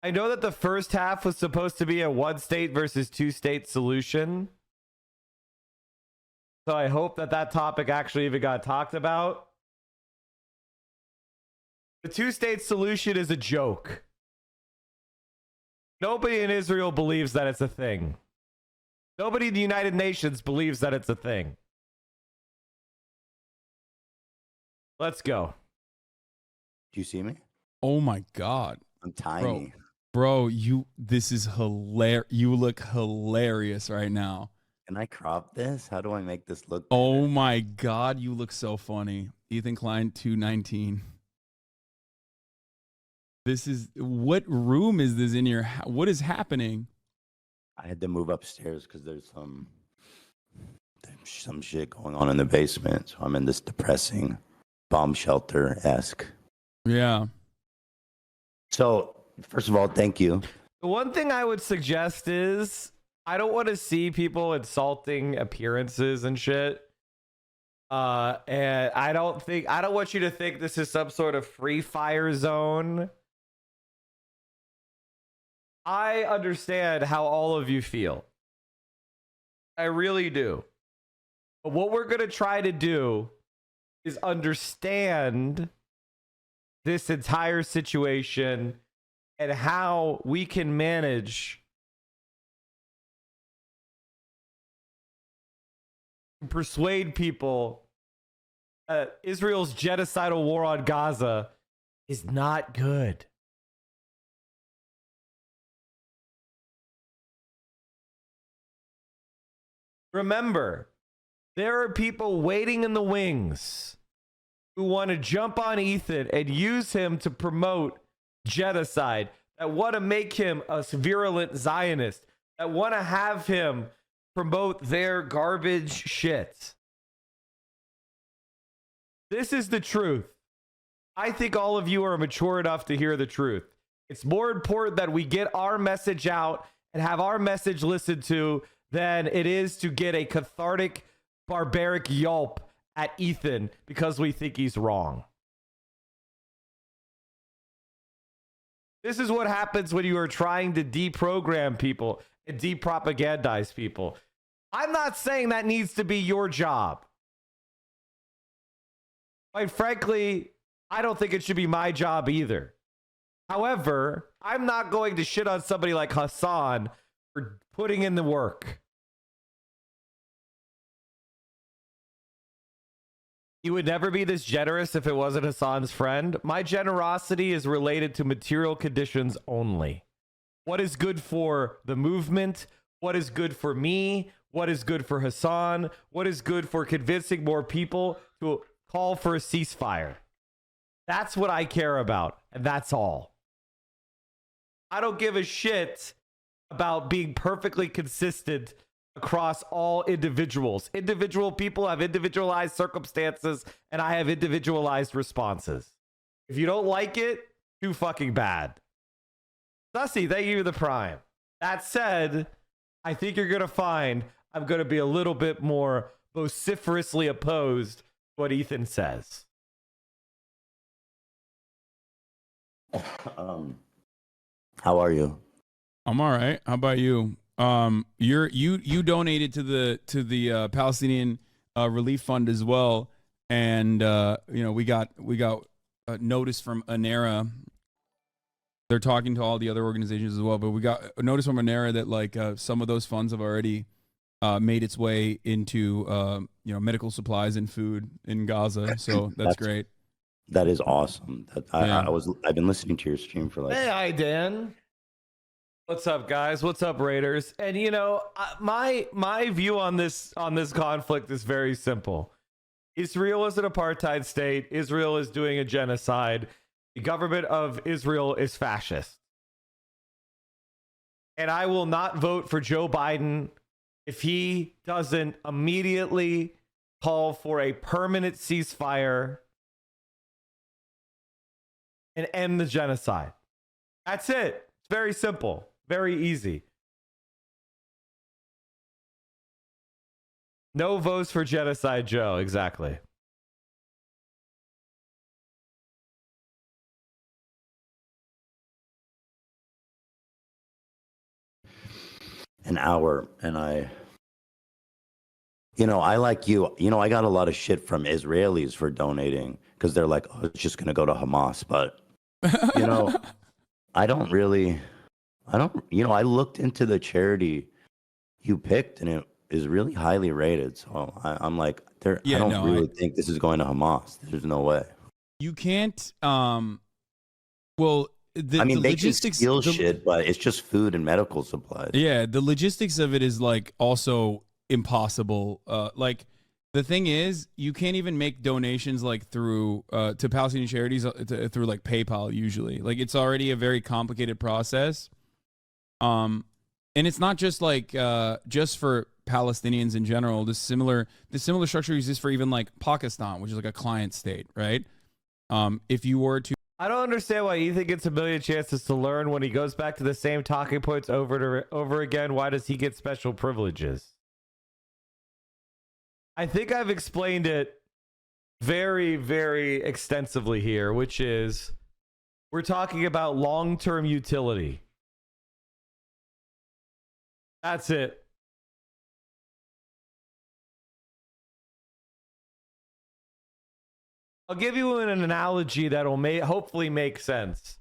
I know that the first half was supposed to be a one state versus two state solution. So I hope that that topic actually even got talked about. The two state solution is a joke. Nobody in Israel believes that it's a thing. Nobody in the United Nations believes that it's a thing. Let's go. Do you see me? Oh my God. I'm tiny. Bro, this is hilarious. You look hilarious right now. Can I crop this? How do I make this look better? Oh my God, you look so funny. Ethan Klein 219. This is, what room is this in your, what is happening? I had to move upstairs because there's some shit going on in the basement. So I'm in this depressing bomb shelter-esque. Yeah. So, first of all, thank you. The one thing I would suggest is I don't want to see people insulting appearances and shit. And I don't want you to think this is some sort of free fire zone. I understand how all of you feel. I really do. But what we're going to try to do is understand this entire situation and how we can manage to persuade people that Israel's genocidal war on Gaza is not good. Remember, there are people waiting in the wings who want to jump on Ethan and use him to promote genocide, that want to make him a virulent Zionist, that want to have him promote their garbage shit. This is the truth. I think all of you are mature enough to hear the truth. It's more important that we get our message out and have our message listened to than it is to get a cathartic, barbaric yelp at Ethan because we think he's wrong. This is what happens when you are trying to deprogram people and depropagandize people. I'm not saying that needs to be your job. Quite frankly, I don't think it should be my job either. However, I'm not going to shit on somebody like Hassan for putting in the work. You would never be this generous if it wasn't Hassan's friend. My generosity is related to material conditions only. What is good for the movement? What is good for me? What is good for Hassan? What is good for convincing more people to call for a ceasefire? That's what I care about, and that's all. I don't give a shit about being perfectly consistent across all individuals. Individual people have individualized circumstances, and I have individualized responses. If you don't like it, too fucking bad. Sussy, thank you for the prime. That said, I think you're going to find I'm going to be a little bit more vociferously opposed to what Ethan says. How are you? I'm all right. How about you? You donated to the Palestinian Relief Fund as well, and we got a notice from ANERA. They're talking to all the other organizations as well, but we got a notice from ANERA that like some of those funds have already made its way into medical supplies and food in Gaza. So that's great. That is awesome. I've been listening to your stream for like. Hey, hi Dan. What's up, guys? What's up, Raiders? And my view on this conflict is very simple. Israel is an apartheid state. Israel is doing a genocide. The government of Israel is fascist. And I will not vote for Joe Biden if he doesn't immediately call for a permanent ceasefire and end the genocide. That's it. It's very simple. Very easy. No votes for genocide, Joe. Exactly. an hour, and I like you. I got a lot of shit from Israelis for donating because they're like, oh, it's just going to go to Hamas. But, I don't, I looked into the charity you picked and it is really highly rated. So I'm like, I don't really think this is going to Hamas. There's no way. You can't, they logistics can steal shit, but it's just food and medical supplies. Yeah, the logistics of it is like also impossible. Like the thing is, you can't even make donations like through to Palestinian charities through like PayPal usually. Like it's already a very complicated process. And it's not just like just for Palestinians in general. The similar structure exists for even like Pakistan, which is like a client state, right? If you were to I don't understand why Ethan gets a million chances to learn when he goes back to the same talking points over again. Why does he get special privileges? I think I've explained it very, very extensively here, which is we're talking about long-term utility. That's it. I'll give you an analogy that'll hopefully make sense.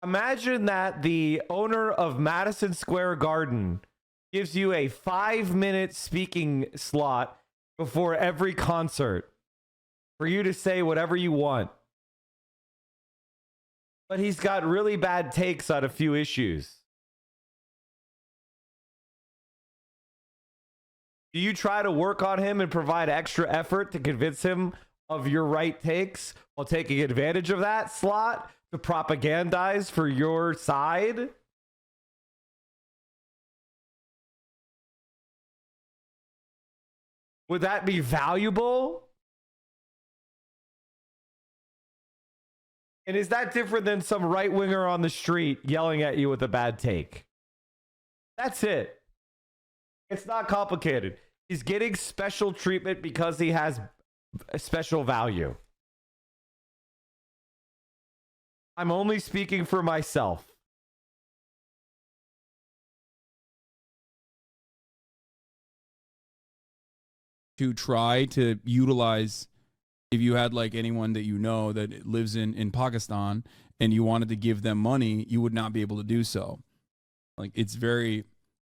Imagine that the owner of Madison Square Garden gives you a 5-minute speaking slot before every concert for you to say whatever you want. But he's got really bad takes on a few issues. Do you try to work on him and provide extra effort to convince him of your right takes while taking advantage of that slot to propagandize for your side? Would that be valuable? And is that different than some right winger on the street yelling at you with a bad take? That's it. It's not complicated. He's getting special treatment because he has a special value. I'm only speaking for myself. To try to utilize, if you had like anyone that you know that lives in Pakistan and you wanted to give them money, you would not be able to do so. Like it's really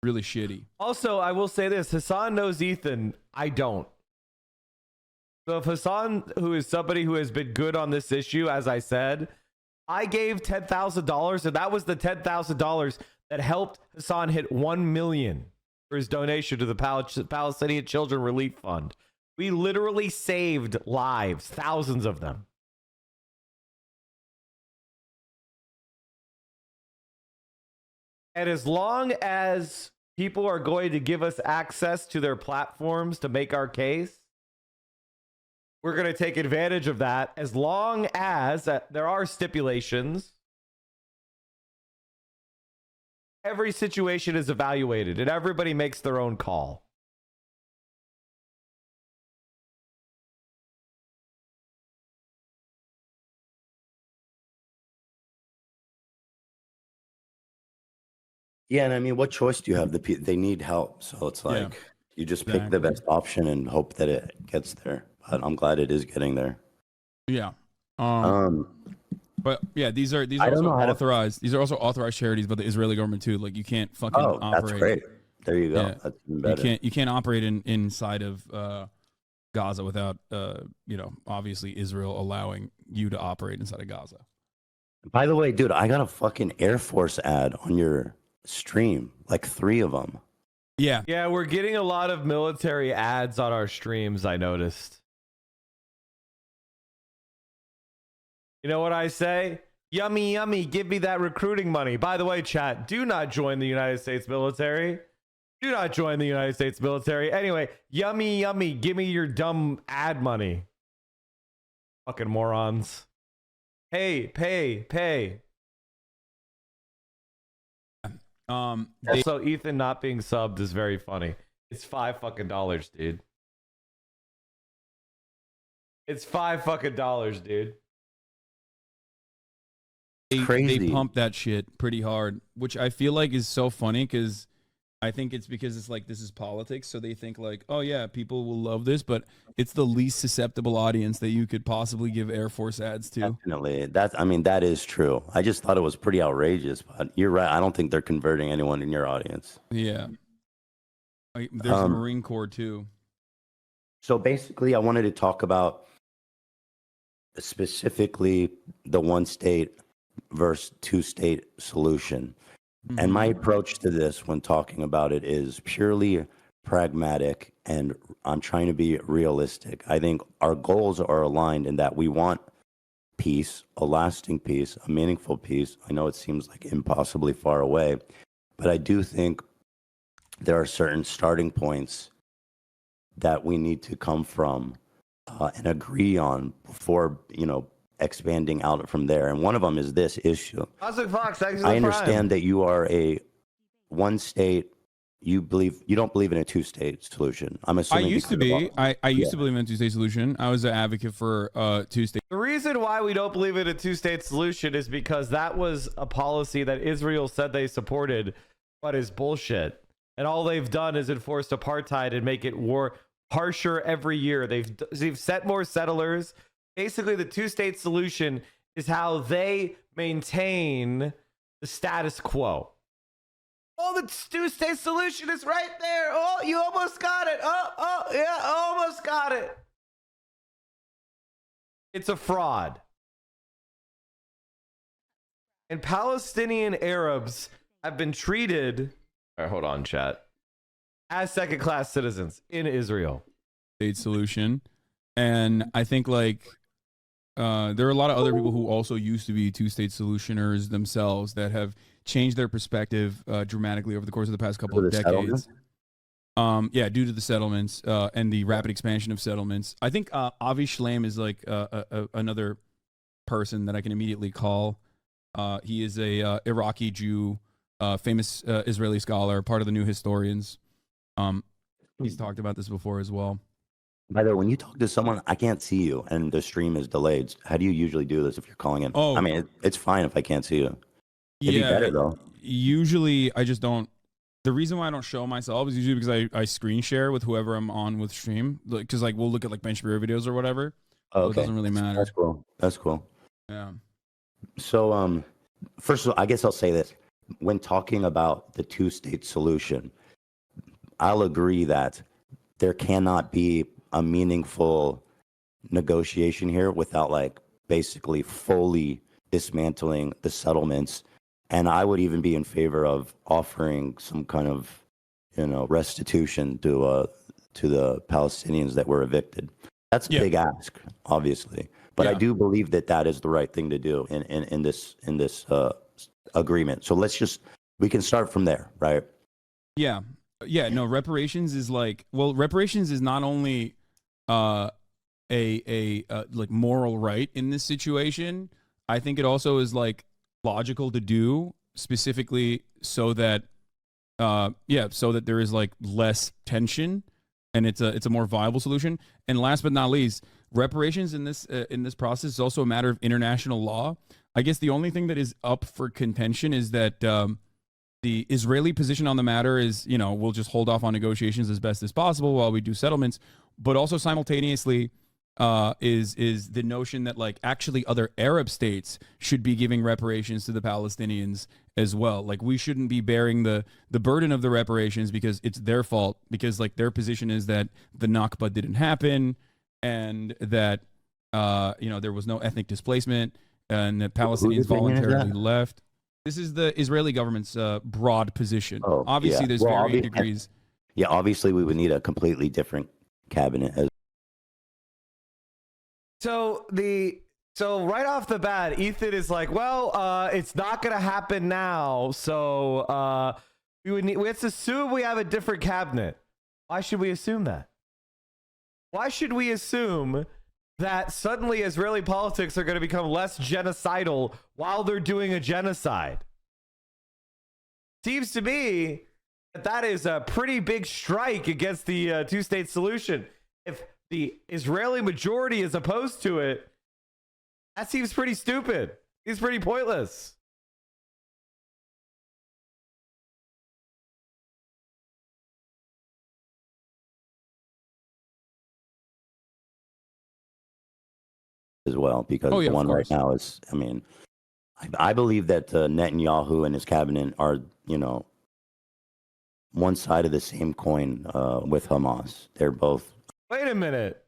shitty. Also, I will say this, Hassan knows Ethan. I don't. So if Hassan, who is somebody who has been good on this issue, as I said, I gave $10,000 and that was the $10,000 that helped Hassan hit 1 million for his donation to the Palestinian Children Relief Fund. We literally saved lives, thousands of them. And as long as people are going to give us access to their platforms to make our case, we're going to take advantage of that, as long as there are stipulations. Every situation is evaluated and everybody makes their own call. Yeah, and I mean, what choice do you have? They need help, so it's like you just pick the best option and hope that it gets there. But I'm glad it is getting there. Yeah. But yeah, these are also authorized. These are also authorized charities by the Israeli government too. Like you can't fucking operate. That's great. There you go. Yeah. That's even better. You can't operate inside of Gaza without obviously Israel allowing you to operate inside of Gaza. By the way, dude, I got a fucking Air Force ad on your stream, like 3 of them. Yeah, we're getting a lot of military ads on our streams, I noticed. You know what I say? Yummy, yummy, give me that recruiting money. By the way, chat, do not join the United States military. Do not join the United States military. Anyway, yummy, yummy, give me your dumb ad money. Fucking morons. Pay. Also, Ethan not being subbed is very funny. It's $5 fucking, dude. It's $5 fucking, dude. They pump that shit pretty hard, which I feel like is so funny because I think it's because it's like this is politics, so they think like, oh yeah, people will love this, but it's the least susceptible audience that you could possibly give Air Force ads to. Definitely. That is true. I just thought it was pretty outrageous, but you're right. I don't think they're converting anyone in your audience. Yeah. There's a Marine Corps too. So basically, I wanted to talk about specifically the one state versus two state solution. And my approach to this when talking about it is purely pragmatic, and I'm trying to be realistic. I think our goals are aligned in that we want peace, a lasting peace, a meaningful peace. I know it seems like impossibly far away, but I do think there are certain starting points that we need to come from and agree on before, expanding out from there. And one of them is this issue. Cosmic Fox, thanks for I the understand that you are a one state. You don't believe in a two-state solution. I'm assuming I used to be. I used to believe in a two-state solution. I was an advocate for two-state. The reason why we don't believe in a two-state solution is because that was a policy that Israel said they supported, but is bullshit. And all they've done is enforced apartheid and make it harsher every year. They've sent more settlers. Basically, the two-state solution is how they maintain the status quo. Oh, the two-state solution is right there. Oh, you almost got it. Oh, yeah, almost got it. It's a fraud. And Palestinian Arabs have been treated, all right, hold on, chat, as second-class citizens in Israel. State solution. And I think there are a lot of other people who also used to be two-state solutioners themselves that have changed their perspective dramatically over the course of the past couple of decades. Due to the settlements and the rapid expansion of settlements. I think Avi Shlaim is like another person that I can immediately call. He is a Iraqi Jew, famous Israeli scholar, part of the New Historians. He's talked about this before as well. By the way, when you talk to someone, I can't see you, and the stream is delayed. How do you usually do this if you're calling in? Oh, I mean, it's fine if I can't see you. It'd be better though. Usually, I just don't. The reason why I don't show myself is usually because I screen share with whoever I'm on with stream. Because we'll look at Ben Shapiro videos or whatever. Oh, okay. So it doesn't really matter. That's cool. Yeah. So, first of all, I guess I'll say this: when talking about the two-state solution, I'll agree that there cannot be a meaningful negotiation here without basically fully dismantling the settlements. And I would even be in favor of offering some kind of, restitution to the Palestinians that were evicted. That's a big ask, obviously, but I do believe that is the right thing to do in this agreement. So we can start from there, right? Yeah. No, reparations is reparations is not only a moral right in this situation. I think it also is logical to do, specifically so that there is less tension and it's a more viable solution. And last but not least, reparations in this process is also a matter of international law. I guess the only thing that is up for contention is that the Israeli position on the matter is, we'll just hold off on negotiations as best as possible while we do settlements, but also simultaneously is the notion that actually other Arab states should be giving reparations to the Palestinians as well. We shouldn't be bearing the burden of the reparations because it's their fault, because their position is that the Nakba didn't happen and that there was no ethnic displacement and that Palestinians voluntarily left. This is the Israeli government's broad position. Obviously, there's varying degrees. Yeah, obviously, we would need a completely different cabinet. So right off the bat, Ethan is it's not gonna happen now. So let's assume we have a different cabinet. Why should we assume that? Why should we assume that suddenly Israeli politics are going to become less genocidal while they're doing a genocide? Seems to me that is a pretty big strike against the two-state solution. If the Israeli majority is opposed to it, that seems pretty stupid. It's pretty pointless. as well, because Oh, yeah, the of one right course. now is, I mean, I believe that Netanyahu and his cabinet are, one side of the same coin with Hamas. They're both. Wait a minute.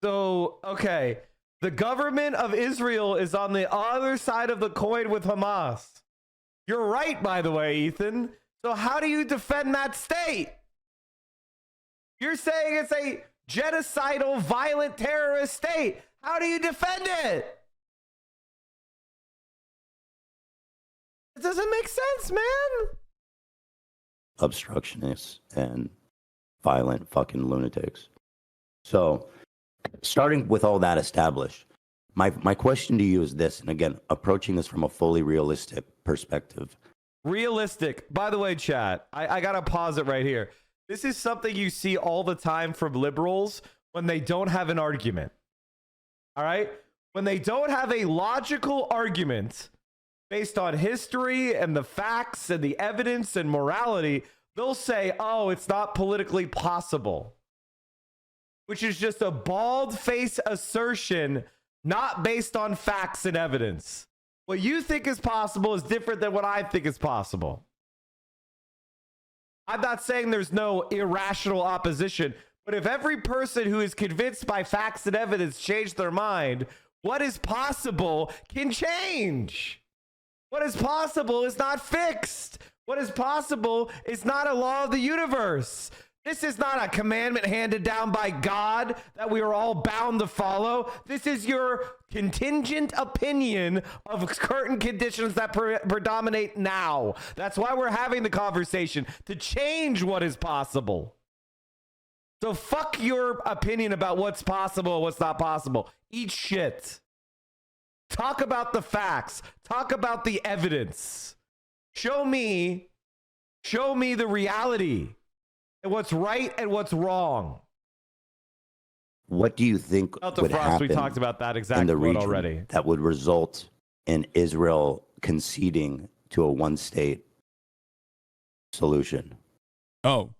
So, okay. The government of Israel is on the other side of the coin with Hamas. You're right, by the way, Ethan. So, how do you defend that state? You're saying it's a genocidal, violent terrorist state. How do you defend it? It doesn't make sense, man. Obstructionists and violent fucking lunatics. So, starting with all that established, my question to you is this, and again, approaching this from a fully realistic perspective. Realistic. By the way, chat, I got to pause it right here. This is something you see all the time from liberals when they don't have an argument. All right? When they don't have a logical argument based on history and the facts and the evidence and morality, they'll say, oh, it's not politically possible, which is just a bald-faced assertion not based on facts and evidence. What you think is possible is different than what I think is possible. I'm not saying there's no irrational opposition, but if every person who is convinced by facts and evidence changed their mind, what is possible can change. What is possible is not fixed. What is possible is not a law of the universe. This is not a commandment handed down by God that we are all bound to follow. This is your contingent opinion of certain conditions that predominate now. That's why we're having the conversation, to change what is possible. So fuck your opinion about what's possible and what's not possible. Eat shit. Talk about the facts. Talk about the evidence. Show me the reality. And what's right and what's wrong. What do you think Delta would Frost, happen we talked about that in exact the quote region already. that would result in Israel conceding to a one-state solution? Oh,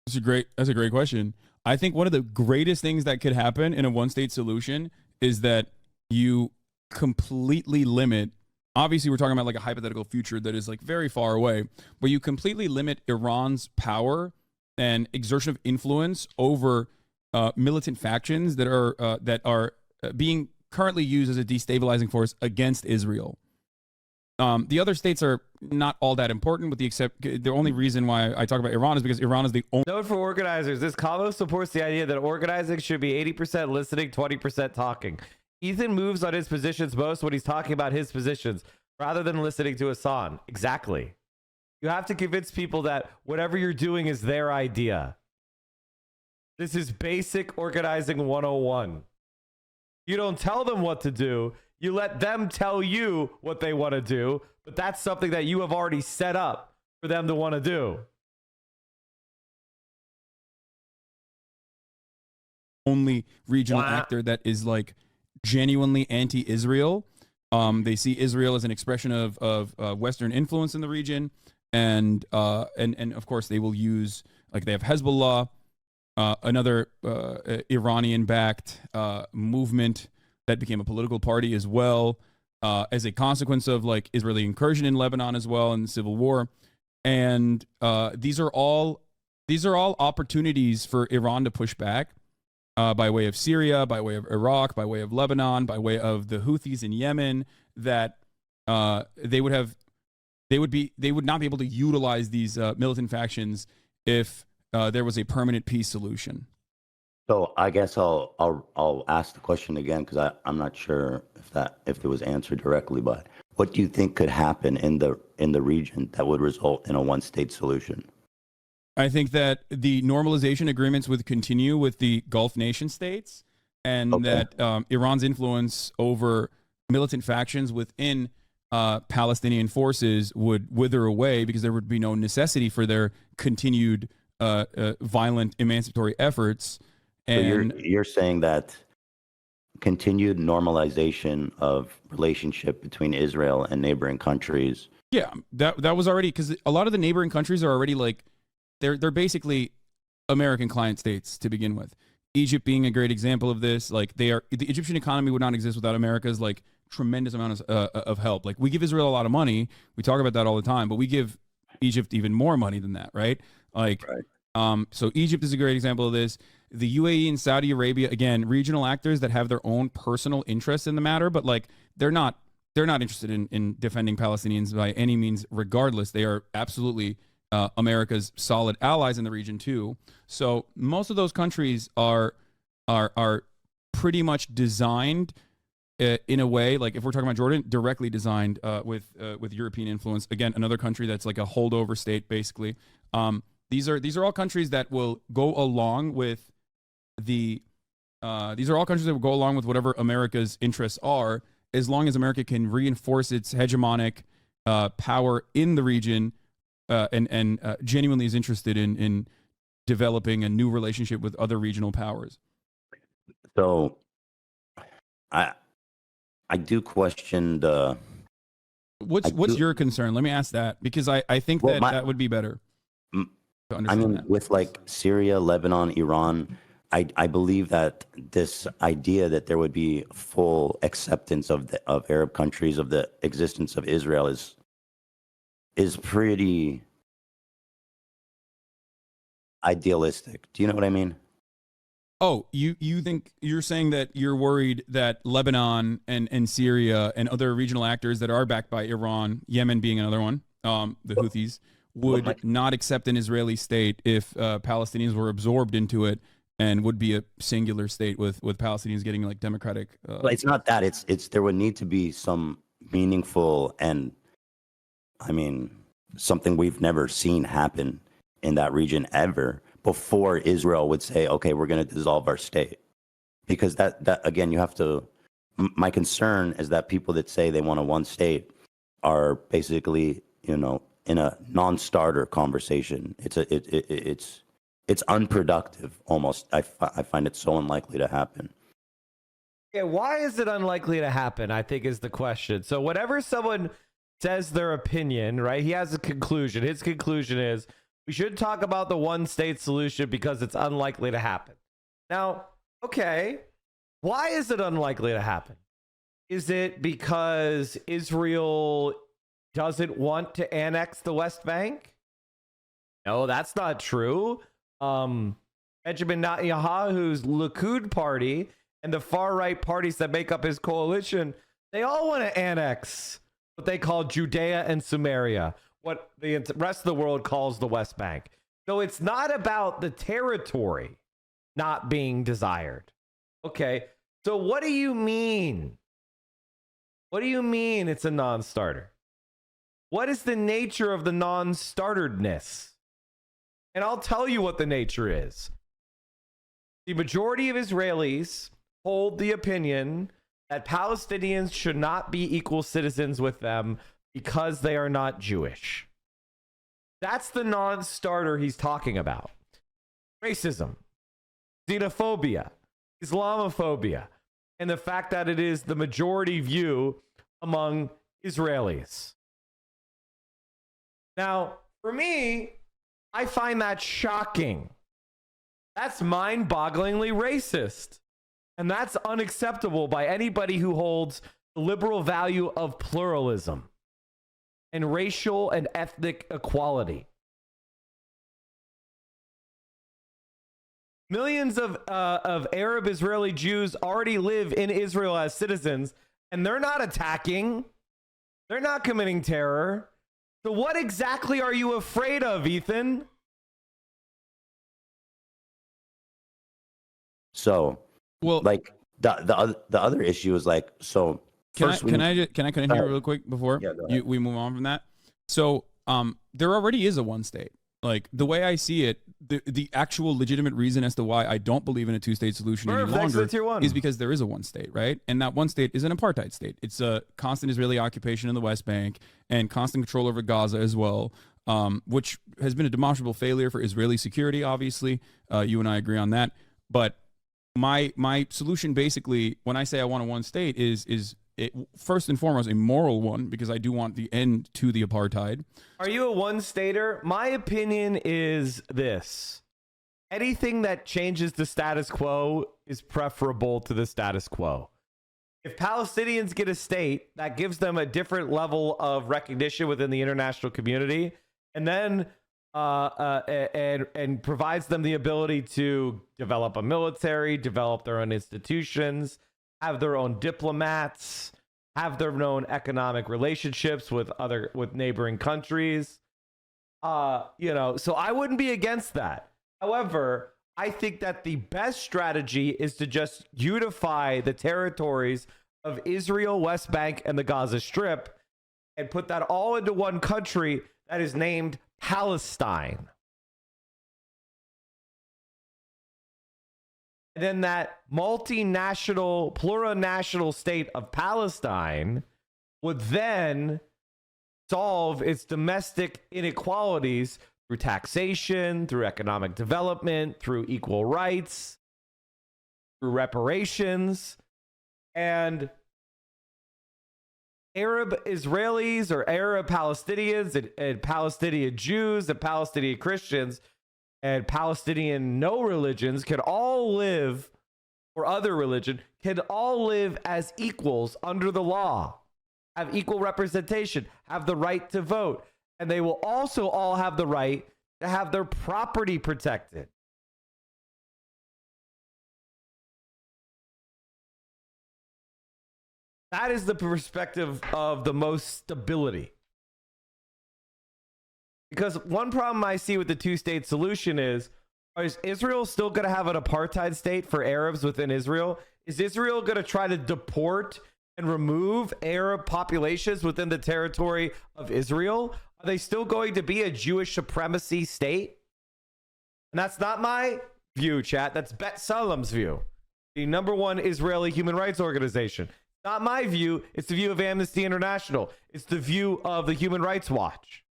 that's a great question. I think one of the greatest things that could happen in a one-state solution is that you completely limit. Obviously, we're talking about like a hypothetical future that is like very far away, but you completely limit Iran's power and exertion of influence over militant factions that are being currently used as a destabilizing force against Israel. The other states are not all that important, with the only reason why I talk about Iran is because Iran is the only. Note for organizers: this combo supports the idea that organizing should be 80% listening, 20% talking. Ethan moves on his positions most when he's talking about his positions rather than listening to Hassan. Exactly. You have to convince people that whatever you're doing is their idea. This is basic organizing 101. You don't tell them what to do. You let them tell you what they want to do, but that's something that you have already set up for them to want to do. Only regional actor that is like genuinely anti-Israel. They see Israel as an expression of Western influence in the region, and of course they will use, like, they have Hezbollah, another Iranian-backed movement that became a political party as well, as a consequence of like Israeli incursion in Lebanon as well in the civil war, and these are all opportunities for Iran to push back. By way of Syria, by way of Iraq, by way of Lebanon, by way of the Houthis in Yemen, that they would not be able to utilize these militant factions if there was a permanent peace solution. So I guess I'll ask the question again, because I'm not sure if it was answered directly. But what do you think could happen in the region that would result in a one-state solution? I think that the normalization agreements would continue with the Gulf nation states, and that Iran's influence over militant factions within Palestinian forces would wither away, because there would be no necessity for their continued violent emancipatory efforts. And so you're saying that continued normalization of relationship between Israel and neighboring countries. Yeah, that was already, because a lot of the neighboring countries are already like, they're basically American client states to begin with. Egypt being a great example of this. Like the Egyptian economy would not exist without America's like tremendous amount of help. Like we give Israel a lot of money. We talk about that all the time, but we give Egypt even more money than that, right? Like, so Egypt is a great example of this. The UAE and Saudi Arabia, again, regional actors that have their own personal interests in the matter, but like they're not interested in defending Palestinians by any means. Regardless, they are absolutely America's solid allies in the region too. So most of those countries are pretty much designed in a way, like if we're talking about Jordan, directly designed with European influence. Again, another country that's like a holdover state, basically. These are all countries that will go along with whatever America's interests are, as long as America can reinforce its hegemonic power in the region and genuinely is interested in developing a new relationship with other regional powers. So, I do question the. What's your concern? Let me ask that, because I think that would be better. I mean, with like Syria, Lebanon, Iran, I believe that this idea that there would be full acceptance of Arab countries of the existence of Israel is pretty idealistic. Do you know what I mean? Oh, you think you're saying that you're worried that Lebanon and Syria and other regional actors that are backed by Iran, Yemen being another one, the Houthis, would not accept an Israeli state if Palestinians were absorbed into it, and would be a singular state with Palestinians getting like democratic. But it's not that. It's there would need to be some meaningful and, I mean, something we've never seen happen in that region ever before Israel would say, okay, we're going to dissolve our state. Because that again, you have to. My concern is that people that say they want a one state are basically, in a non-starter conversation. It's unproductive almost. I find it so unlikely to happen. Yeah, why is it unlikely to happen, I think, is the question. So whenever someone says their opinion, right, he has a conclusion. His conclusion is we should talk about the one-state solution because it's unlikely to happen. Now, okay, why is it unlikely to happen? Is it because Israel doesn't want to annex the West Bank? No, that's not true. Benjamin Netanyahu's Likud party and the far-right parties that make up his coalition, they all want to annex what they call Judea and Samaria, what the rest of the world calls the West Bank. So it's not about the territory not being desired. Okay, so what do you mean? What do you mean it's a non-starter? What is the nature of the non-starteredness? And I'll tell you what the nature is. The majority of Israelis hold the opinion that Palestinians should not be equal citizens with them because they are not Jewish. That's the non-starter he's talking about. Racism, xenophobia, Islamophobia, and the fact that it is the majority view among Israelis. Now, for me, I find that shocking. That's mind-bogglingly racist. And that's unacceptable by anybody who holds the liberal value of pluralism and racial and ethnic equality. Millions of Arab Israeli Jews already live in Israel as citizens, and they're not attacking. They're not committing terror. So what exactly are you afraid of, Ethan? So, well, like the other issue is like, so can I cut in here real quick before we move on from that? So there already is a one state. Like the way I see it, the actual legitimate reason as to why I don't believe in a two-state solution any longer is because there is a one state, right? And that one state is an apartheid state. It's a constant Israeli occupation in the West Bank and constant control over Gaza as well, which has been a demonstrable failure for Israeli security, obviously. You and I agree on that. But my solution basically, when I say I want a one state, is first and foremost a moral one, because I do want the end to the apartheid. Are you a one-stater? My opinion is this. anything that changes the status quo is preferable to the status quo. If Palestinians get a state, that gives them a different level of recognition within the international community, and then and provides them the ability to develop a military, develop their own institutions, have their own diplomats, have their own economic relationships with neighboring countries. So I wouldn't be against that. However, I think that the best strategy is to just unify the territories of Israel, West Bank, and the Gaza Strip and put that all into one country that is named Palestine. And then that multinational, plurinational state of Palestine would then solve its domestic inequalities through taxation, through economic development, through equal rights, through reparations. And Arab Israelis or Arab Palestinians and Palestinian Jews and Palestinian Christians and Palestinian no religions can all live, or other religion, can all live as equals under the law, have equal representation, have the right to vote. And they will also all have the right to have their property protected. That is the perspective of the most stability. Because one problem I see with the two-state solution is Israel still going to have an apartheid state for Arabs within Israel? Is Israel going to try to deport and remove Arab populations within the territory of Israel? Are they still going to be a Jewish supremacy state? And that's not my view, chat. That's Bet Salam's view, the #1 Israeli human rights organization. Not my view. It's the view of Amnesty International. It's the view of the Human Rights Watch.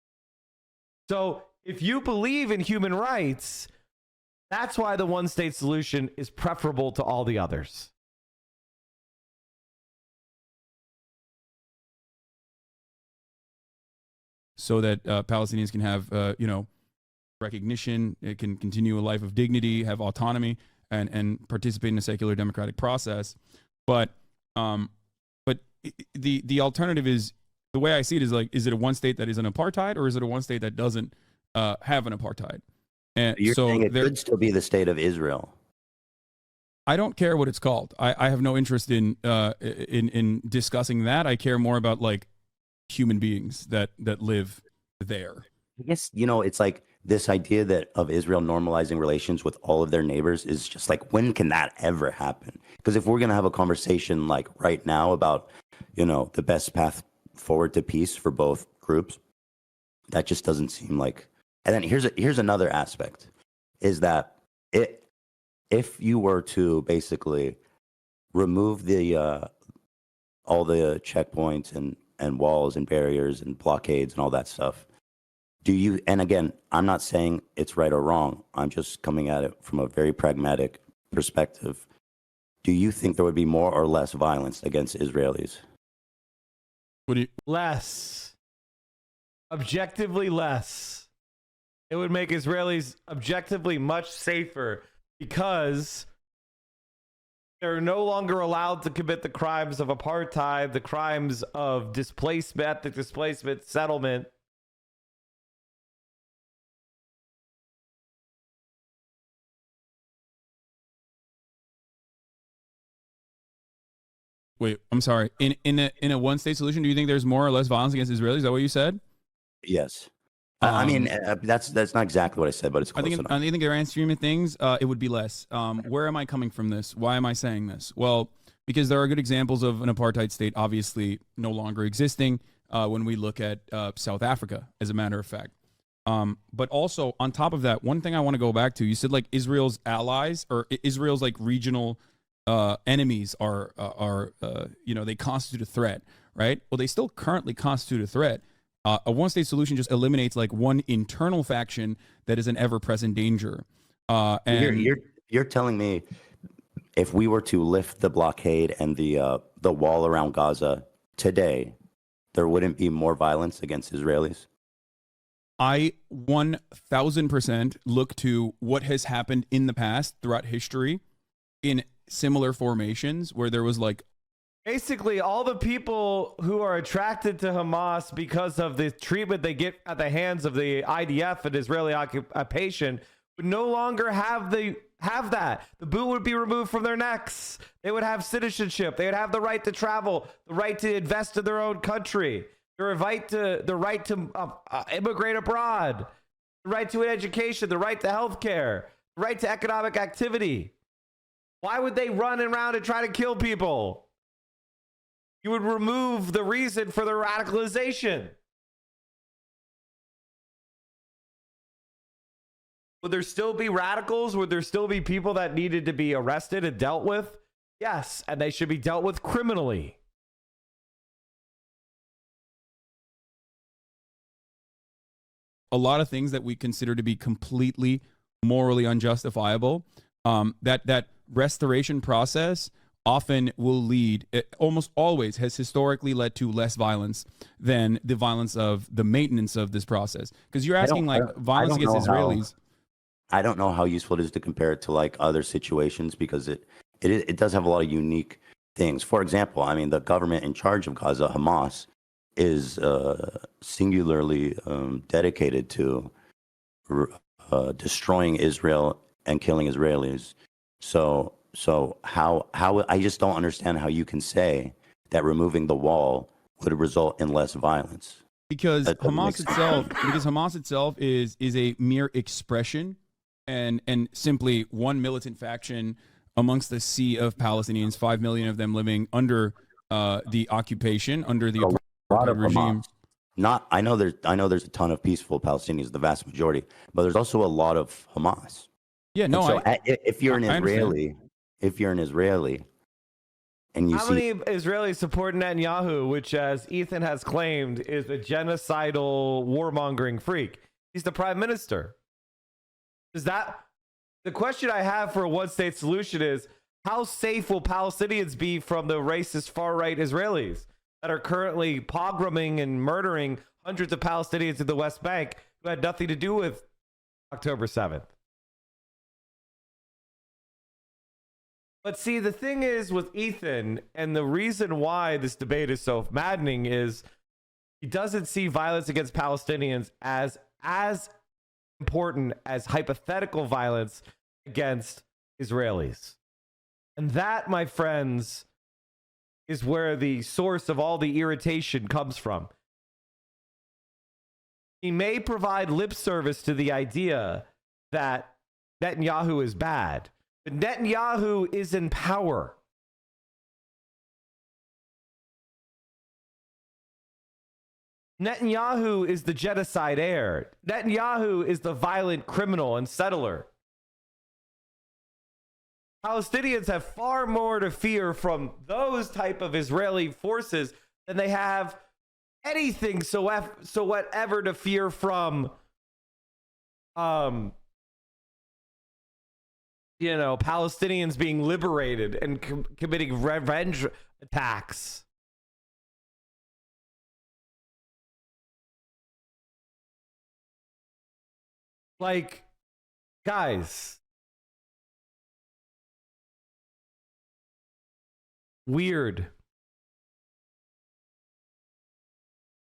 So if you believe in human rights, that's why the one-state solution is preferable to all the others. So that Palestinians can have, recognition, it can continue a life of dignity, have autonomy, and participate in a secular democratic process. But the alternative is, the way I see it is like, is it a one state that is an apartheid, or is it a one state that doesn't have an apartheid? And You're so saying it could still be the state of Israel. I don't care what it's called. I have no interest in discussing that. I care more about like human beings that live there. I guess, it's like this idea that of Israel normalizing relations with all of their neighbors is just like, when can that ever happen? Because if we're going to have a conversation like right now about, the best path forward to peace for both groups, that just doesn't seem like. And then here's another aspect, is that if you were to basically remove the all the checkpoints and walls and barriers and blockades and all that stuff, and again, I'm not saying it's right or wrong, I'm just coming at it from a very pragmatic perspective, do you think there would be more or less violence against Israelis? Less. Objectively less. It would make Israelis objectively much safer, because they're no longer allowed to commit the crimes of apartheid, the crimes of displacement, ethnic displacement, settlement. Wait, I'm sorry. In a one state solution, do you think there's more or less violence against Israelis? Is that what you said? Yes. I mean, that's not exactly what I said, but it's close enough. I think the grand stream of things, it would be less. Where am I coming from this? Why am I saying this? Well, because there are good examples of an apartheid state obviously no longer existing when we look at South Africa, as a matter of fact. But also, on top of that, one thing I want to go back to, you said like Israel's allies, or Israel's like regional enemies are they constitute a threat, right? Well, they still currently constitute a threat. A one-state solution just eliminates like one internal faction that is an ever-present danger. And you're telling me if we were to lift the blockade and the wall around Gaza today, there wouldn't be more violence against Israelis? I 1000% look to what has happened in the past throughout history in similar formations where there was like basically all the people who are attracted to Hamas because of the treatment they get at the hands of the IDF and Israeli occupation would no longer have that. The boot would be removed from their necks. They would have citizenship. They would have the right to travel, the right to invest in their own country, the right to immigrate abroad, the right to an education, the right to healthcare, the right to economic activity. Why would they run around and try to kill people? You would remove the reason for their radicalization. Would there still be radicals? Would there still be people that needed to be arrested and dealt with? Yes, and they should be dealt with criminally. a lot of things that we consider to be completely morally unjustifiable. That restoration process often will lead, it almost always has historically led to less violence than the violence of the maintenance of this process. Because you're asking violence against Israelis. I don't know how useful it is to compare it to like other situations because it does have a lot of unique things. For example, I mean, the government in charge of Gaza, Hamas, is singularly dedicated to destroying Israel and killing Israelis. So how I just don't understand how you can say that removing the wall would result in less violence. Because Hamas itself is a mere expression and simply one militant faction amongst the sea of Palestinians, 5 million of them living under the occupation, under the regime. I know there's a ton of peaceful Palestinians, the vast majority, but there's also a lot of Hamas. Yeah, no. So if you're an Israeli, and you how many Israelis support Netanyahu, which, as Ethan has claimed, is a genocidal warmongering freak? He's the prime minister. Is that the question I have for a one-state solution? Is how safe will Palestinians be from the racist far-right Israelis that are currently pogroming and murdering hundreds of Palestinians in the West Bank who had nothing to do with October 7th? But see, the thing is with Ethan, and the reason why this debate is so maddening is he doesn't see violence against Palestinians as important as hypothetical violence against Israelis. And that, my friends, is where the source of all the irritation comes from. He may provide lip service to the idea that Netanyahu is bad, but Netanyahu is in power. Netanyahu is the genocide heir. Netanyahu is the violent criminal and settler. Palestinians have far more to fear from those type of Israeli forces than they have anything so whatever to fear from Palestinians being liberated and committing revenge attacks. Like, guys, weird.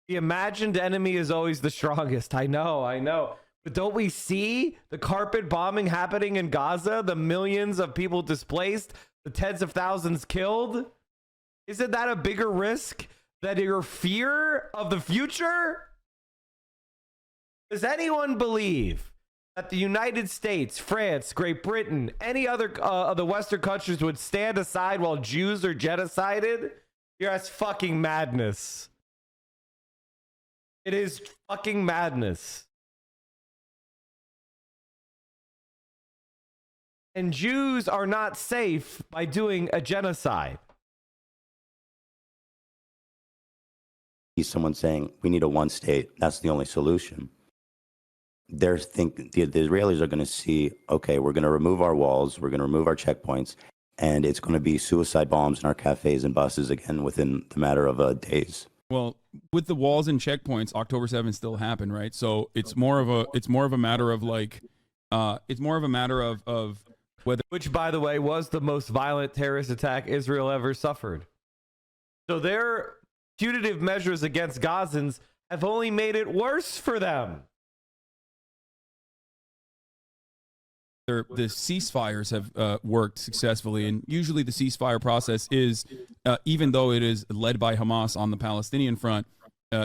The imagined enemy is always the strongest. I know. But don't we see the carpet bombing happening in Gaza? The millions of people displaced, the tens of thousands killed? Isn't that a bigger risk than your fear of the future? Does anyone believe that the United States, France, Great Britain, any other of the Western countries would stand aside while Jews are genocided? That's fucking madness. It is fucking madness. And Jews are not safe by doing a genocide. Someone saying we need a one state, that's the only solution. The Israelis are going to see, okay, we're going to remove our walls, we're going to remove our checkpoints, and it's going to be suicide bombs in our cafes and buses again within the matter of days. Well, with the walls and checkpoints, October 7th still happened, right? So it's more of a matter of like, it's more of a matter of whether. Which, by the way, was the most violent terrorist attack Israel ever suffered. So their punitive measures against Gazans have only made it worse for them. The ceasefires have worked successfully, and usually the ceasefire process is, even though it is led by Hamas on the Palestinian front,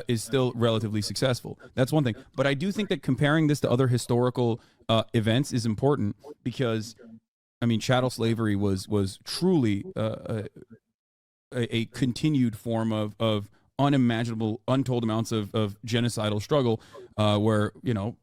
is still relatively successful. That's one thing. But I do think that comparing this to other historical events is important because, I mean, chattel slavery was truly a continued form of unimaginable, untold amounts of genocidal struggle, where, you know,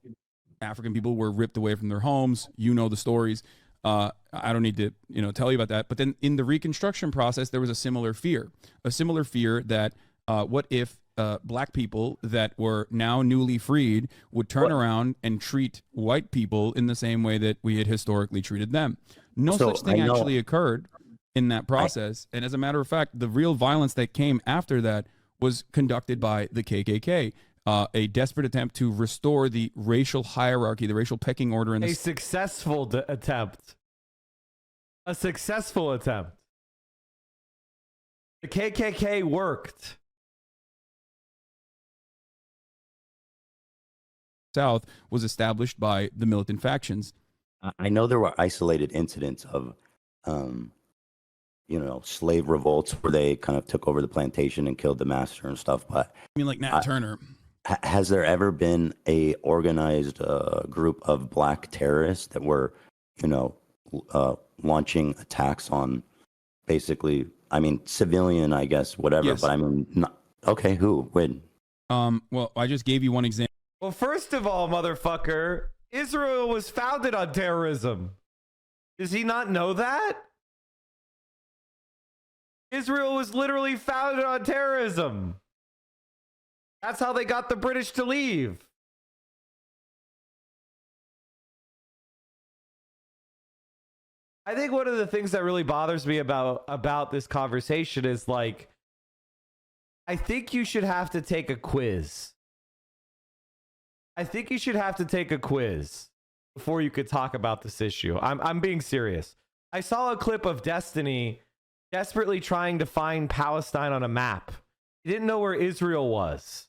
African people were ripped away from their homes. You know the stories. I don't need to, you know, tell you about that. But then in the Reconstruction process, there was a similar fear that what if black people that were now newly freed would turn around and treat white people in the same way that we had historically treated them. No such thing actually occurred in that process. And as a matter of fact, the real violence that came after that was conducted by the KKK. A desperate attempt to restore the racial hierarchy, the racial pecking order in the successful attempt. A successful attempt. The KKK worked. South was established by the militant factions. I know there were isolated incidents of, you know, slave revolts where they kind of took over the plantation and killed the master and stuff. But I mean, like Nat Turner. Has there ever been a organized group of black terrorists that were, you know, launching attacks on basically, I mean, civilian, I guess, whatever. Yes. But I mean, okay, who? When? Well, I just gave you one example. Well, first of all, motherfucker, Israel was founded on terrorism. Does he not know that? Israel was literally founded on terrorism. That's how they got the British to leave. I think one of the things that really bothers me about this conversation is, like, I think you should have to take a quiz. I think you should have to take a quiz before you could talk about this issue. I'm being serious. I saw a clip of Destiny desperately trying to find Palestine on a map. He didn't know where Israel was.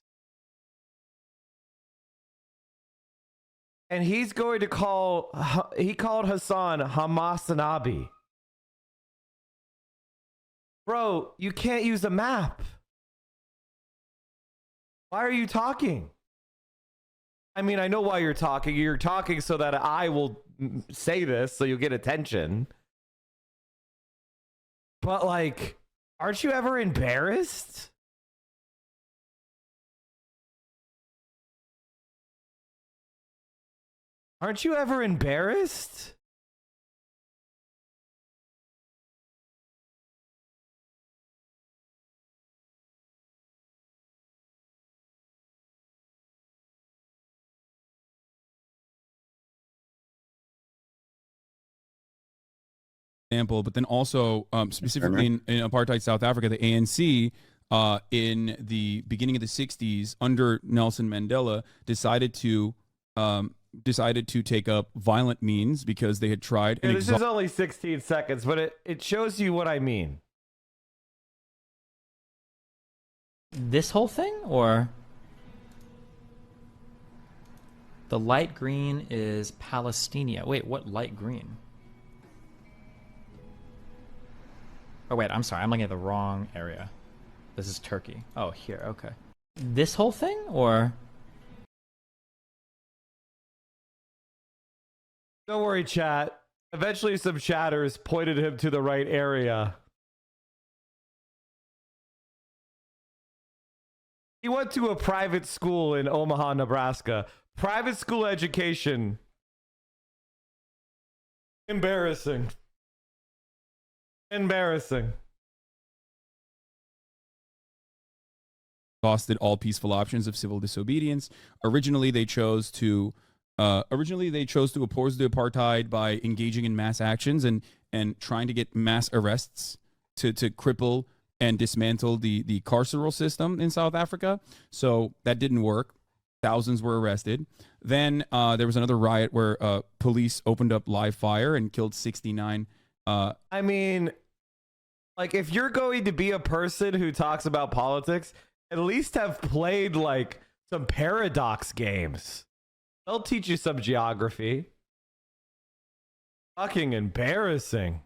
And he's going to he called Hassan Hamas-Anabi. Bro, you can't use a map. Why are you talking? I mean, I know why you're talking. You're talking so that I will say this, so you'll get attention. But, like, aren't you ever embarrassed? Aren't you ever embarrassed? Example, but then also specifically in apartheid South Africa, the ANC in the beginning of the 60s under Nelson Mandela decided to take up violent means because they had tried. Yeah, this is only 16 seconds, but it shows you what I mean. This whole thing, or the light green is Palestina. Wait, what light green? Oh wait, I'm sorry, I'm looking at the wrong area. This is Turkey. Oh, here, okay. This whole thing, or? Don't worry, chat. Eventually some chatters pointed him to the right area. He went to a private school in Omaha, Nebraska. Private school education. Embarrassing. Embarrassing. Exhausted all peaceful options of civil disobedience. Originally, they chose to oppose the apartheid by engaging in mass actions and trying to get mass arrests to cripple and dismantle the carceral system in South Africa. So that didn't work. Thousands were arrested. Then there was another riot where police opened up live fire and killed 69. I mean, like, if you're going to be a person who talks about politics, at least have played like some paradox games. They'll teach you some geography. Fucking embarrassing.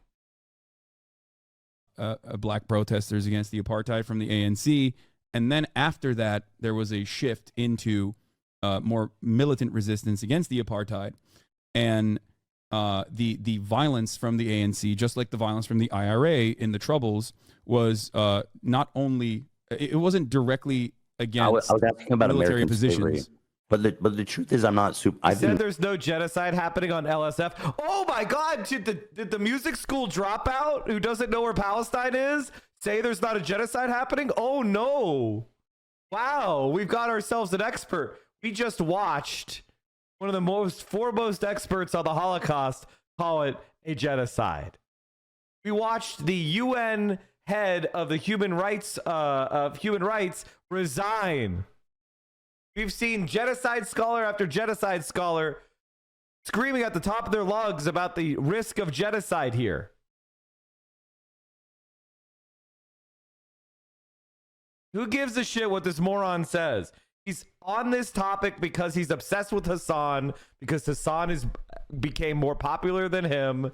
Black protesters against the apartheid from the ANC. And then after that, there was a shift into more militant resistance against the apartheid. And the violence from the ANC, just like the violence from the IRA in the Troubles, was not only, it wasn't directly against I was asking about military American positions. slavery. But the truth is, I'm not super. I said there's no genocide happening on LSF. Oh my God! Did the music school dropout who doesn't know where Palestine is say there's not a genocide happening? Oh no! Wow, we've got ourselves an expert. We just watched one of the most foremost experts on the Holocaust call it a genocide. We watched the UN head of the human rights resign. We've seen genocide scholar after genocide scholar screaming at the top of their lungs about the risk of genocide here. Who gives a shit what this moron says? He's on this topic because he's obsessed with Hassan, because Hassan became more popular than him,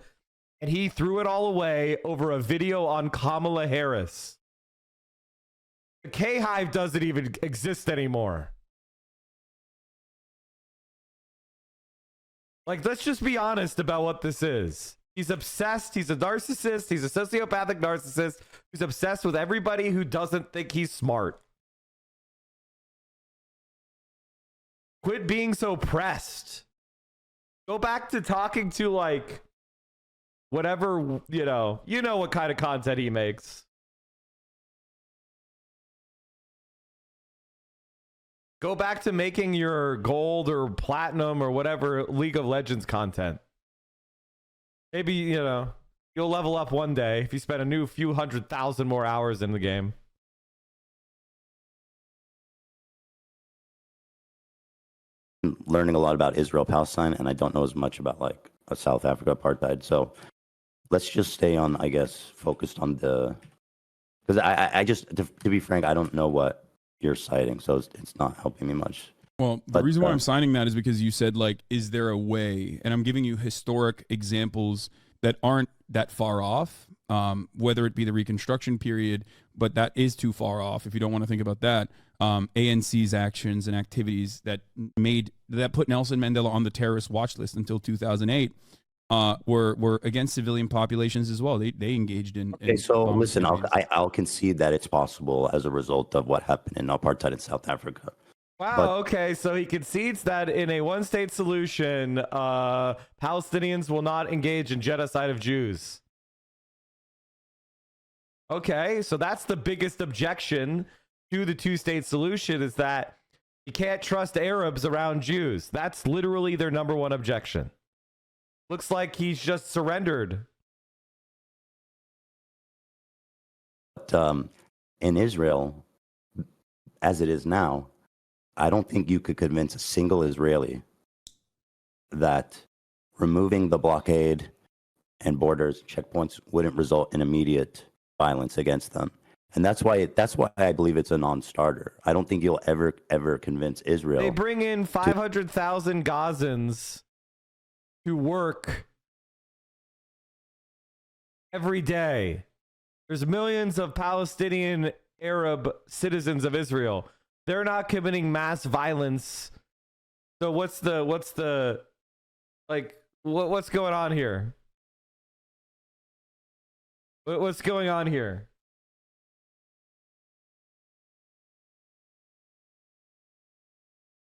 and he threw it all away over a video on Kamala Harris. The K-Hive doesn't even exist anymore. Like, let's just be honest about what this is. He's obsessed. He's a narcissist. He's a sociopathic narcissist who's obsessed with everybody who doesn't think he's smart. Quit being so pressed. Go back to talking to, like, whatever, you know what kind of content he makes. Go back to making your gold or platinum or whatever League of Legends content. Maybe, you'll level up one day if you spend a few 100,000 more hours in the game. Learning a lot about Israel, Palestine, and I don't know as much about like a South Africa apartheid. So let's just stay on, I guess, focused on because I just, to be frank, I don't know what you're citing, so it's not helping me much. Well, the reason why I'm signing that is because you said, like, is there a way? And I'm giving you historic examples that aren't that far off, whether it be the Reconstruction period, but that is too far off if you don't want to think about that. ANC's actions and activities that put Nelson Mandela on the terrorist watch list until 2008 were against civilian populations as well. They engaged in. Okay, so listen, activities. I'll concede that it's possible as a result of what happened in apartheid in South Africa. Wow, okay, so he concedes that in a one-state solution, Palestinians will not engage in genocide of Jews. Okay, so that's the biggest objection to the two-state solution, is that you can't trust Arabs around Jews. That's literally their number one objection. Looks like he's just surrendered. But in Israel, as it is now, I don't think you could convince a single Israeli that removing the blockade and borders, checkpoints wouldn't result in immediate violence against them. And that's why I believe it's a non-starter. I don't think you'll ever convince Israel. They bring in 500,000 Gazans to work every day. There's millions of Palestinian Arab citizens of Israel. They're not committing mass violence. So what's going on here? What's going on here?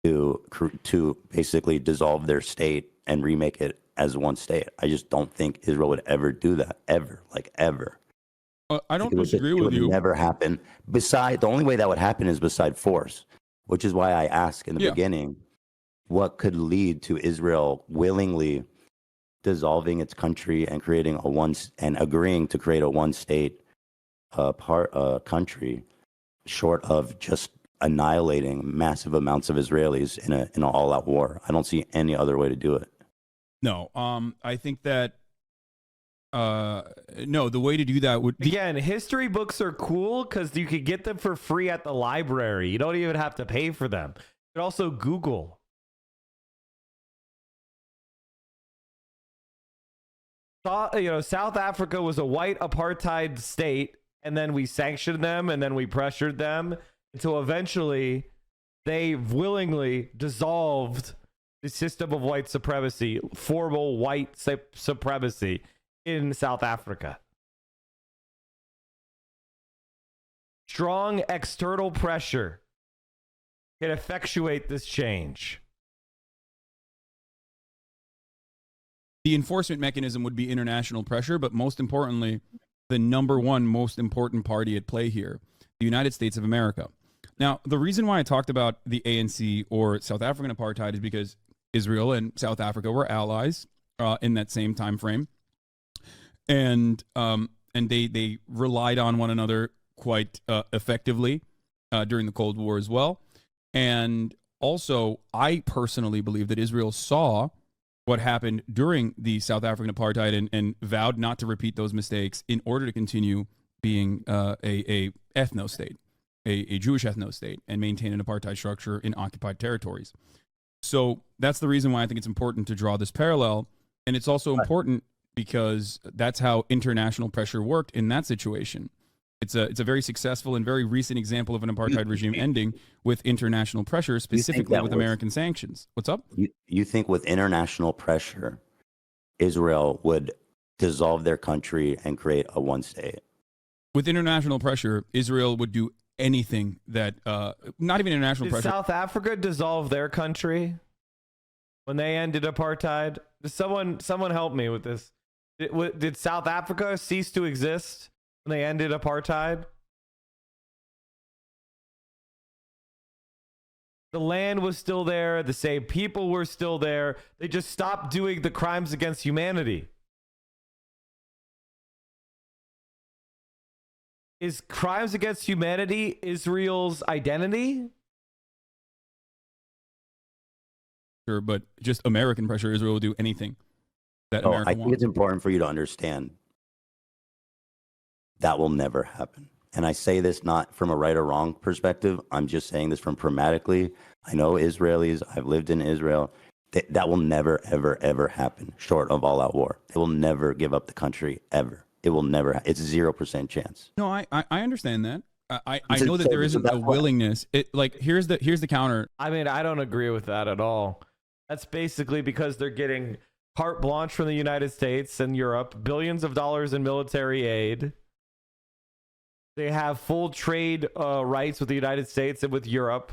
To basically dissolve their state and remake it as one state. I just don't think Israel would ever do that, ever. I don't disagree with you. It would never happen. The only way that would happen is beside force, which is why I asked in the beginning, what could lead to Israel willingly dissolving its country and creating and agreeing to create a one-state country, short of just annihilating massive amounts of Israelis in an all-out war. I don't see any other way to do it. No, I think that no, the way to do that would be Again, history books are cool because you could get them for free at the library. You don't even have to pay for them. You could also Google. South Africa was a white apartheid state, and then we sanctioned them, and then we pressured them until eventually they willingly dissolved the system of white supremacy, formal white supremacy in South Africa. Strong external pressure can effectuate this change. the enforcement mechanism would be international pressure, but most importantly, the number one most important party at play here, the United States of America. Now, the reason why I talked about the ANC or South African apartheid is because Israel and South Africa were allies in that same time frame, and they relied on one another quite effectively during the Cold War as well. And also, I personally believe that Israel saw what happened during the South African apartheid and vowed not to repeat those mistakes in order to continue being a ethno state, a Jewish ethno state, and maintain an apartheid structure in occupied territories. So that's the reason why I think it's important to draw this parallel. And it's also important because that's how international pressure worked in that situation. It's a very successful and very recent example of an apartheid regime ending with international pressure, specifically with American sanctions. What's up? You think with international pressure, Israel would dissolve their country and create a one state? With international pressure, Israel would do anything that, not even international Did pressure. South Africa dissolve their country when they ended apartheid? Someone help me with this. Did South Africa cease to exist when they ended apartheid? The land was still there. The same people were still there. They just stopped doing the crimes against humanity. Is crimes against humanity Israel's identity? Sure, but just American pressure, Israel will do anything that America I think wants. it's important for you to understand that will never happen. And I say this not from a right or wrong perspective. I'm just saying this from pragmatically. I know Israelis. I've lived in Israel. That will never, ever, ever happen short of all-out war. They will never give up the country, ever. It will never. It's 0% chance. No, I understand that. I know that there isn't a willingness. Here's the counter. I mean, I don't agree with that at all. That's basically because they're getting carte blanche from the United States and Europe, billions of dollars in military aid. They have full trade rights with the United States and with Europe.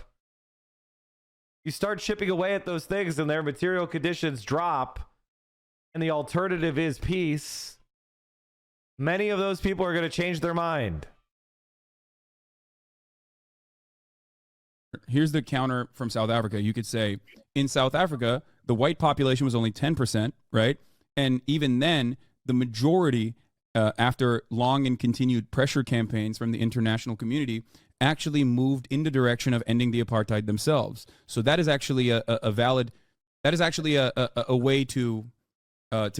You start chipping away at those things and their material conditions drop, and the alternative is peace. Many of those people are going to change their mind. Here's the counter from South Africa. You could say in South Africa, the white population was only 10%, right? And even then, the majority, after long and continued pressure campaigns from the international community, actually moved in the direction of ending the apartheid themselves. So that is actually a valid, that is actually a way to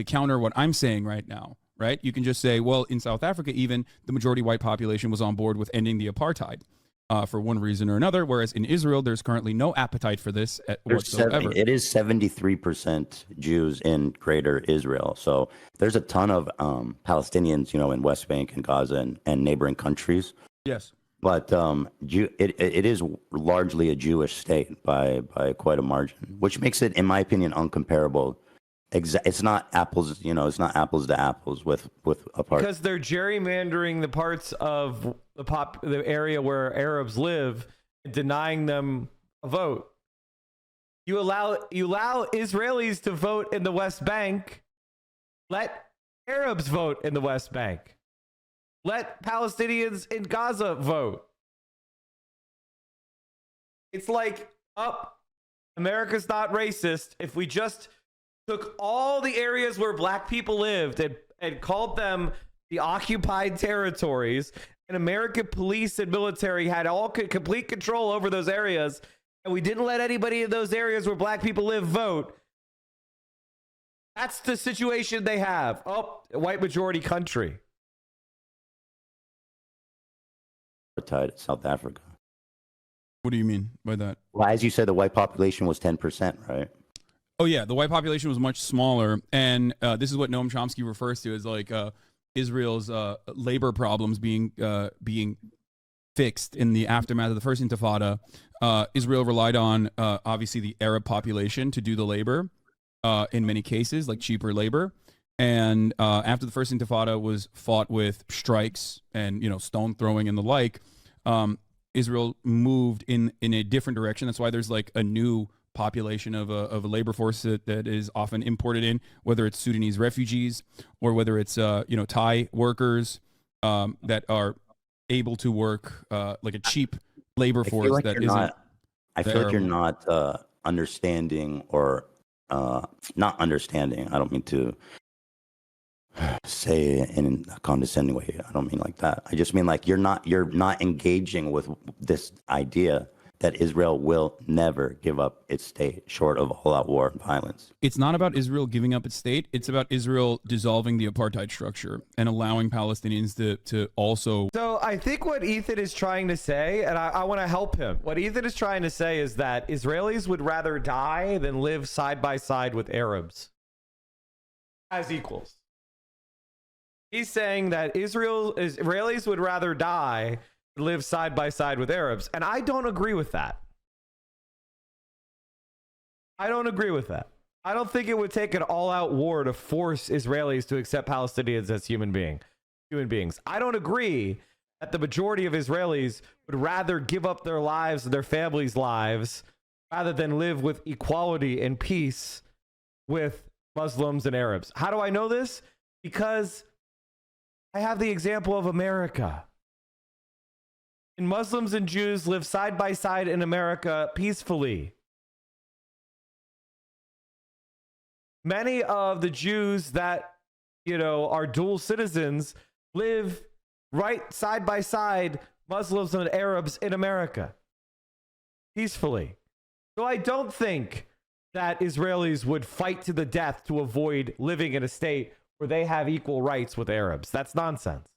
counter what I'm saying right now, right? You can just say, well, in South Africa, even the majority white population was on board with ending the apartheid. For one reason or another, whereas in Israel, there's currently no appetite for this whatsoever. It is 73% Jews in Greater Israel. So there's a ton of Palestinians, in West Bank and Gaza and neighboring countries. Yes. But it is largely a Jewish state by quite a margin, which makes it, in my opinion, uncomparable. It's not apples, it's not apples to apples with apartheid. Because they're gerrymandering the parts of the area where Arabs live and denying them a vote. You allow Israelis to vote in the West Bank. Let Arabs vote in the West Bank. Let Palestinians in Gaza vote. It's like, America's not racist if we just took all the areas where black people lived and called them the occupied territories and American police and military had all complete control over those areas, and we didn't let anybody in those areas where black people live vote, that's the situation they have. Oh, white majority country. Apartheid, South Africa. What do you mean by that? Well, as you said, the white population was 10%, right? Oh yeah, the white population was much smaller, and this is what Noam Chomsky refers to as like Israel's labor problems being fixed in the aftermath of the first Intifada. Israel relied on obviously the Arab population to do the labor in many cases, like cheaper labor. And after the first Intifada was fought with strikes and stone throwing and the like, Israel moved in a different direction. That's why there's like a new population of a labor force that is often imported in, whether it's Sudanese refugees or whether it's Thai workers that are able to work like a cheap labor force that isn't. I feel like you're not understanding or not understanding. I don't mean to say in a condescending way. I don't mean like that. I just mean like you're not engaging with this idea that Israel will never give up its state short of all-out war and violence. It's not about Israel giving up its state. It's about Israel dissolving the apartheid structure and allowing Palestinians to also... So I think what Ethan is trying to say, and I want to help him, what Ethan is trying to say is that Israelis would rather die than live side by side with Arabs as equals. He's saying that Israelis would rather die live side by side with Arabs. And I don't agree with that. I don't agree with that. I don't think it would take an all-out war to force Israelis to accept Palestinians as human beings. I don't agree that the majority of Israelis would rather give up their lives and their families' lives rather than live with equality and peace with Muslims and Arabs. How do I know this? Because I have the example of America. And Muslims and Jews live side by side in America peacefully. Many of the Jews that, are dual citizens live right side by side, Muslims and Arabs in America peacefully. So I don't think that Israelis would fight to the death to avoid living in a state where they have equal rights with Arabs. That's nonsense.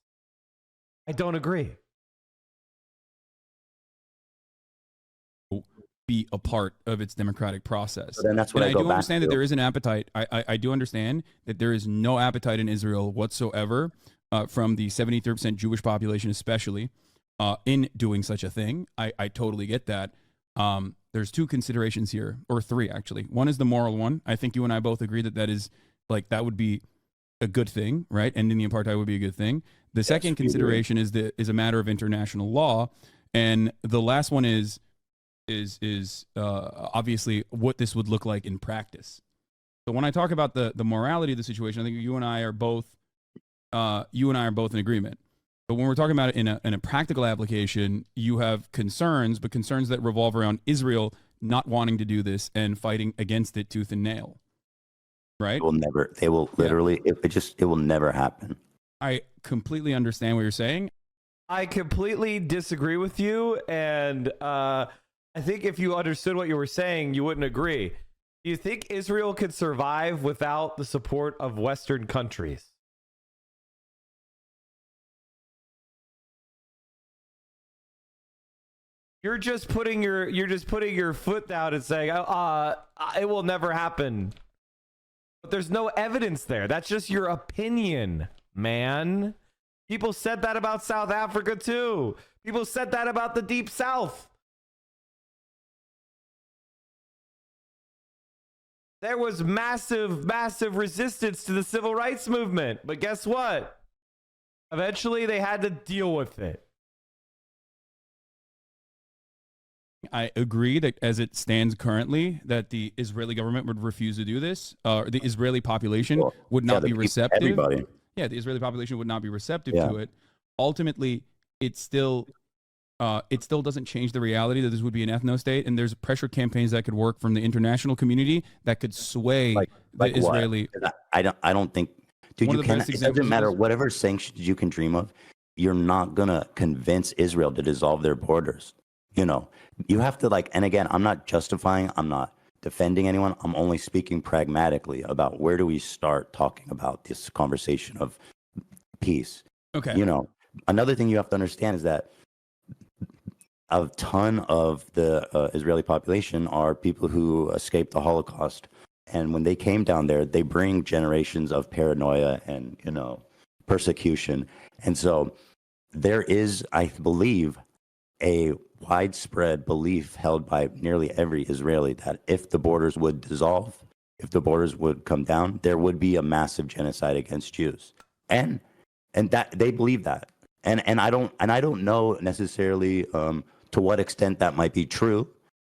I don't agree. Be a part of its democratic process. So then that's what and I go do back understand to. that there is an appetite. I do understand that there is no appetite in Israel whatsoever from the 73% Jewish population, especially in doing such a thing. I totally get that. There's two considerations here, or three actually. One is the moral one. I think you and I both agree that that would be a good thing, right? Ending the apartheid would be a good thing. The second consideration is a matter of international law, and the last one is obviously what this would look like in practice. So when I talk about the morality of the situation, I think you and I are both in agreement. But when we're talking about it in a practical application, you have concerns, but concerns that revolve around Israel not wanting to do this and fighting against it tooth and nail. Right? They will literally, it will never happen. I completely understand what you're saying. I completely disagree with you, and I think if you understood what you were saying, you wouldn't agree. Do you think Israel could survive without the support of Western countries? You're just putting your foot down and saying, it will never happen. But there's no evidence there. That's just your opinion, man. People said that about South Africa too. People said that about the Deep South. There was massive, massive resistance to the civil rights movement. But guess what? Eventually, they had to deal with it. I agree that as it stands currently, that the Israeli government would refuse to do this. The Israeli population would not be receptive. Everybody. Yeah, the Israeli population would not be receptive to it. Ultimately, it still doesn't change the reality that this would be an ethno-state, and there's pressure campaigns that could work from the international community that could sway the Israeli. I don't think, dude. It doesn't matter whatever sanctions you can dream of. you're not going to convince Israel to dissolve their borders. You know, you have to like, and again, I'm not justifying, I'm not defending anyone. I'm only speaking pragmatically about where do we start talking about this conversation of peace. Okay. You know, another thing you have to understand is that a ton of the Israeli population are people who escaped the Holocaust. And when they came down there, they bring generations of paranoia and, you know, persecution. And so there is, I believe, a widespread belief held by nearly every Israeli that if the borders would dissolve, if the borders would come down, there would be a massive genocide against Jews. And that they believe that. And I don't know necessarily to what extent that might be true,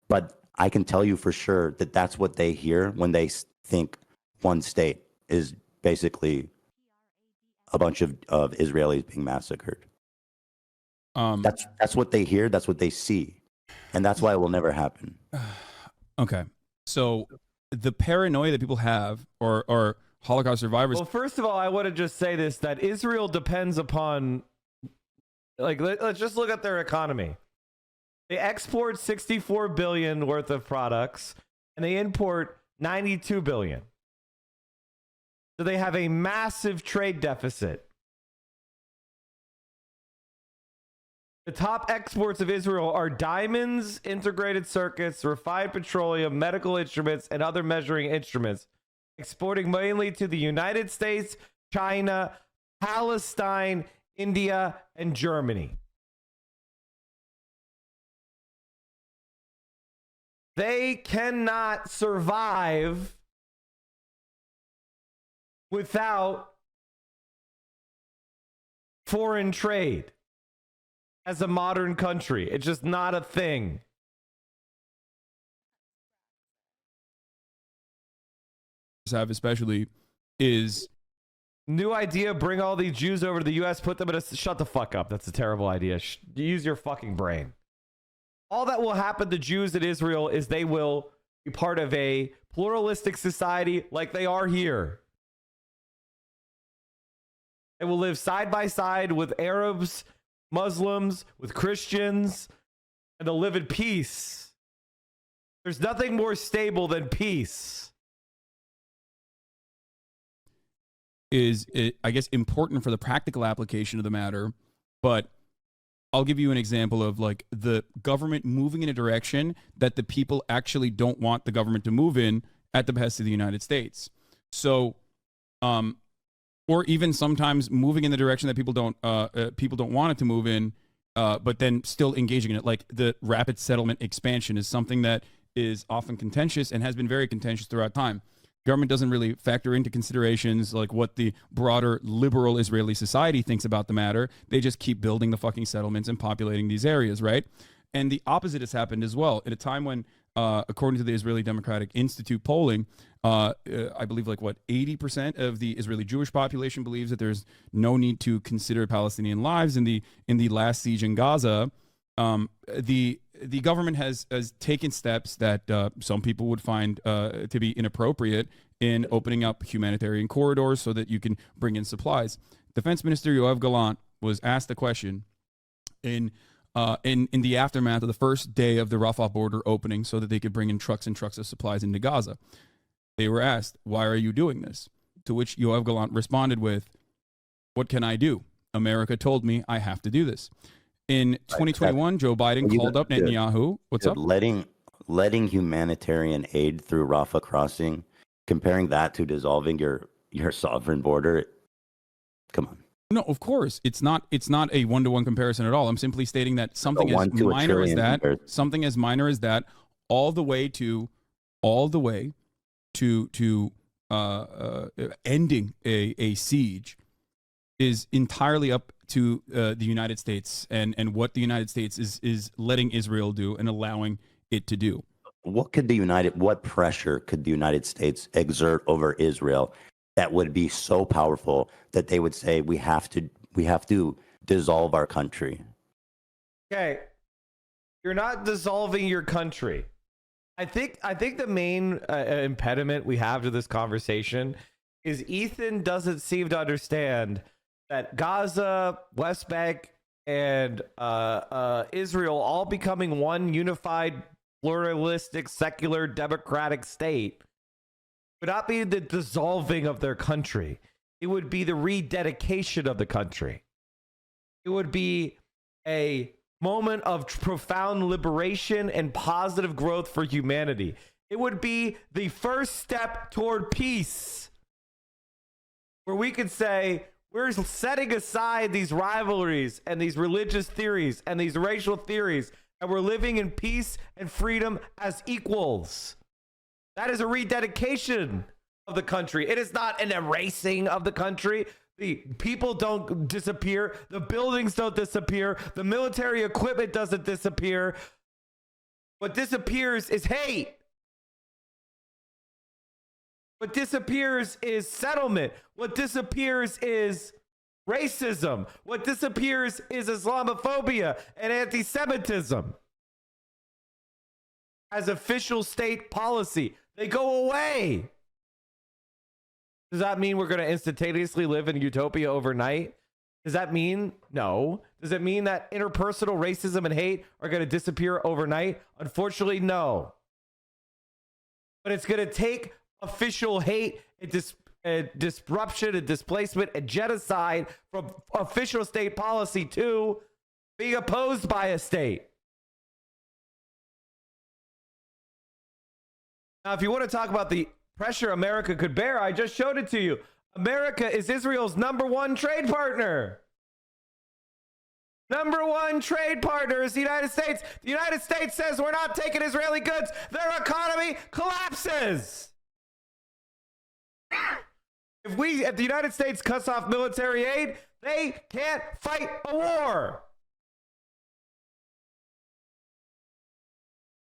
but I can tell you for sure that that's what they hear when they think one state is basically a bunch of Israelis being massacred. That's what they hear. That's what they see. And that's why it will never happen. Okay. So the paranoia that people have or Holocaust survivors. Well, first of all, I want to just say this, that Israel depends upon, like, let's just look at their economy. They export 64 billion worth of products and they import 92 billion. So they have a massive trade deficit. The top exports of Israel are diamonds, integrated circuits, refined petroleum, medical instruments, and other measuring instruments, exporting mainly to the United States, China, Palestine, India, and Germany. They cannot survive without foreign trade as a modern country. It's just not a thing. Have especially is new idea, bring all these Jews over to the US, put them in a... Shut the fuck up. That's a terrible idea. Use your fucking brain. All that will happen to Jews in Israel is they will be part of a pluralistic society like they are here. They will live side by side with Arabs, Muslims, with Christians, and they'll live in peace. There's nothing more stable than peace. Is, I guess, important for the practical application of the matter, but I'll give you an example of like the government moving in a direction that the people actually don't want the government to move in at the behest of the United States. So, or even sometimes moving in the direction that people don't want it to move in, but then still engaging in it. Like the rapid settlement expansion is something that is often contentious and has been very contentious throughout time. Government doesn't really factor into considerations like what the broader liberal Israeli society thinks about the matter. They just keep building the fucking settlements and populating these areas, right? And the opposite has happened as well. At a time when, according to the Israeli Democratic Institute polling, I believe like what 80% of the Israeli Jewish population believes that there's no need to consider Palestinian lives in the last siege in Gaza. The government has taken steps that some people would find to be inappropriate in opening up humanitarian corridors so that you can bring in supplies. Defense Minister Yoav Gallant was asked the question in the aftermath of the first day of the Rafah border opening so that they could bring in trucks and trucks of supplies into Gaza. They were asked, "Why are you doing this?" To which Yoav Gallant responded with, "What can I do? America told me I have to do this." In 2021, Joe Biden called up Netanyahu. What's up? Letting humanitarian aid through Rafah crossing, comparing that to dissolving your sovereign border. Come on. No, of course. It's not a one-to-one comparison at all. I'm simply stating that something as minor as that, all the way to ending a siege is entirely up to the United States and what the United States is letting Israel do and allowing it to do. What pressure could the United States exert over Israel that would be so powerful that they would say we have to dissolve our country? Okay, you're not dissolving your country. I think the main impediment we have to this conversation is Ethan doesn't seem to understand that Gaza, West Bank, and Israel all becoming one unified, pluralistic, secular, democratic state would not be the dissolving of their country. It would be the rededication of the country. It would be a moment of profound liberation and positive growth for humanity. It would be the first step toward peace, where we could say, we're setting aside these rivalries and these religious theories and these racial theories, and we're living in peace and freedom as equals. That is a rededication of the country. It is not an erasing of the country. The people don't disappear. The buildings don't disappear. The military equipment doesn't disappear. What disappears is hate. What disappears is settlement. What disappears is racism. What disappears is Islamophobia and anti-Semitism. As official state policy, they go away. Does that mean we're going to instantaneously live in utopia overnight? Does that mean no? Does it mean that interpersonal racism and hate are going to disappear overnight? Unfortunately, no. But it's going to take official hate and disruption and displacement and genocide from official state policy to being opposed by a state. Now, if you want to talk about the pressure America could bear, I just showed it to you. America is Israel's #1 trade partner. #1 trade partner is the United States. The United States says we're not taking Israeli goods. Their economy collapses. If the United States cuts off military aid, they can't fight a war.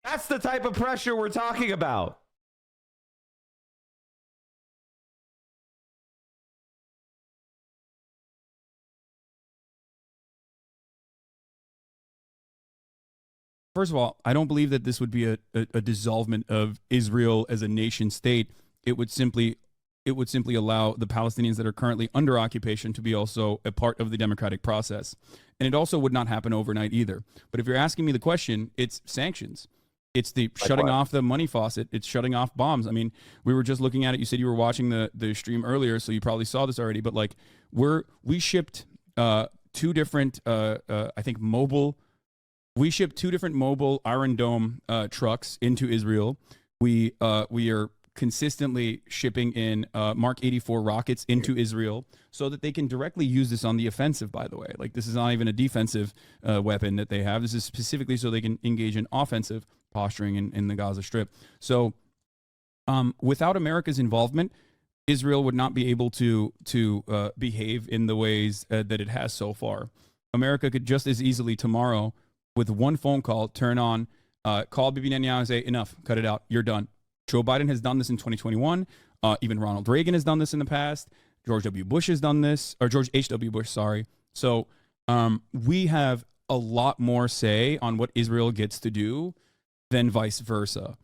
That's the type of pressure we're talking about. First of all, I don't believe that this would be a dissolvement of Israel as a nation state. It would simply allow the Palestinians that are currently under occupation to be also a part of the democratic process. And it also would not happen overnight either. But if you're asking me the question, it's sanctions. It's the shutting off the money faucet. It's shutting off bombs. I mean, we were just looking at it. You said you were watching the stream earlier, so you probably saw this already. But like, we shipped 2 different, I think, mobile. We shipped 2 different mobile Iron Dome trucks into Israel. We are consistently shipping in Mark 84 rockets into Israel so that they can directly use this on the offensive, by the way. Like, this is not even a defensive weapon that they have. This is specifically so they can engage in offensive posturing in the Gaza Strip. So without America's involvement, Israel would not be able to behave in the ways that it has so far. America could just as easily tomorrow, with one phone call, turn on, call Bibi Netanyahu and say, enough, cut it out, you're done. Joe Biden has done this in 2021. Even Ronald Reagan has done this in the past. George W. Bush has done this, or George H.W. Bush, sorry. So we have a lot more say on what Israel gets to do than vice versa.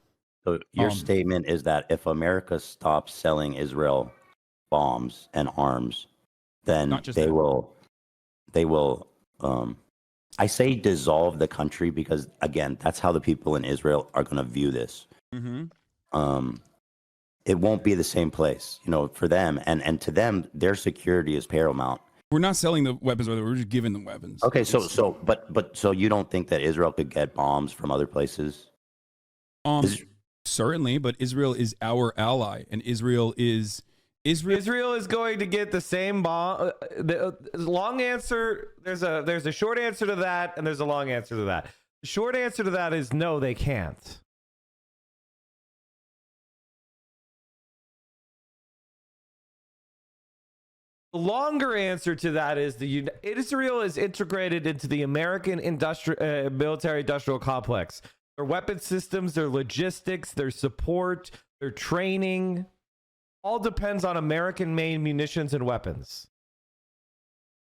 So your statement is that if America stops selling Israel bombs and arms, then they will, I say dissolve the country because, again, that's how the people in Israel are going to view this. Mm-hmm. It won't be the same place, for them. And to them, their security is paramount. We're not selling the weapons, we're just giving them weapons. Okay, so you don't think that Israel could get bombs from other places? Certainly, but Israel is our ally, and Israel is going to get the same bomb. The long answer, there's a short answer to that, and there's a long answer to that. The short answer to that is no, they can't. The longer answer to that is Israel is integrated into the American military-industrial complex. Their weapon systems, their logistics, their support, their training, all depends on American-made munitions and weapons.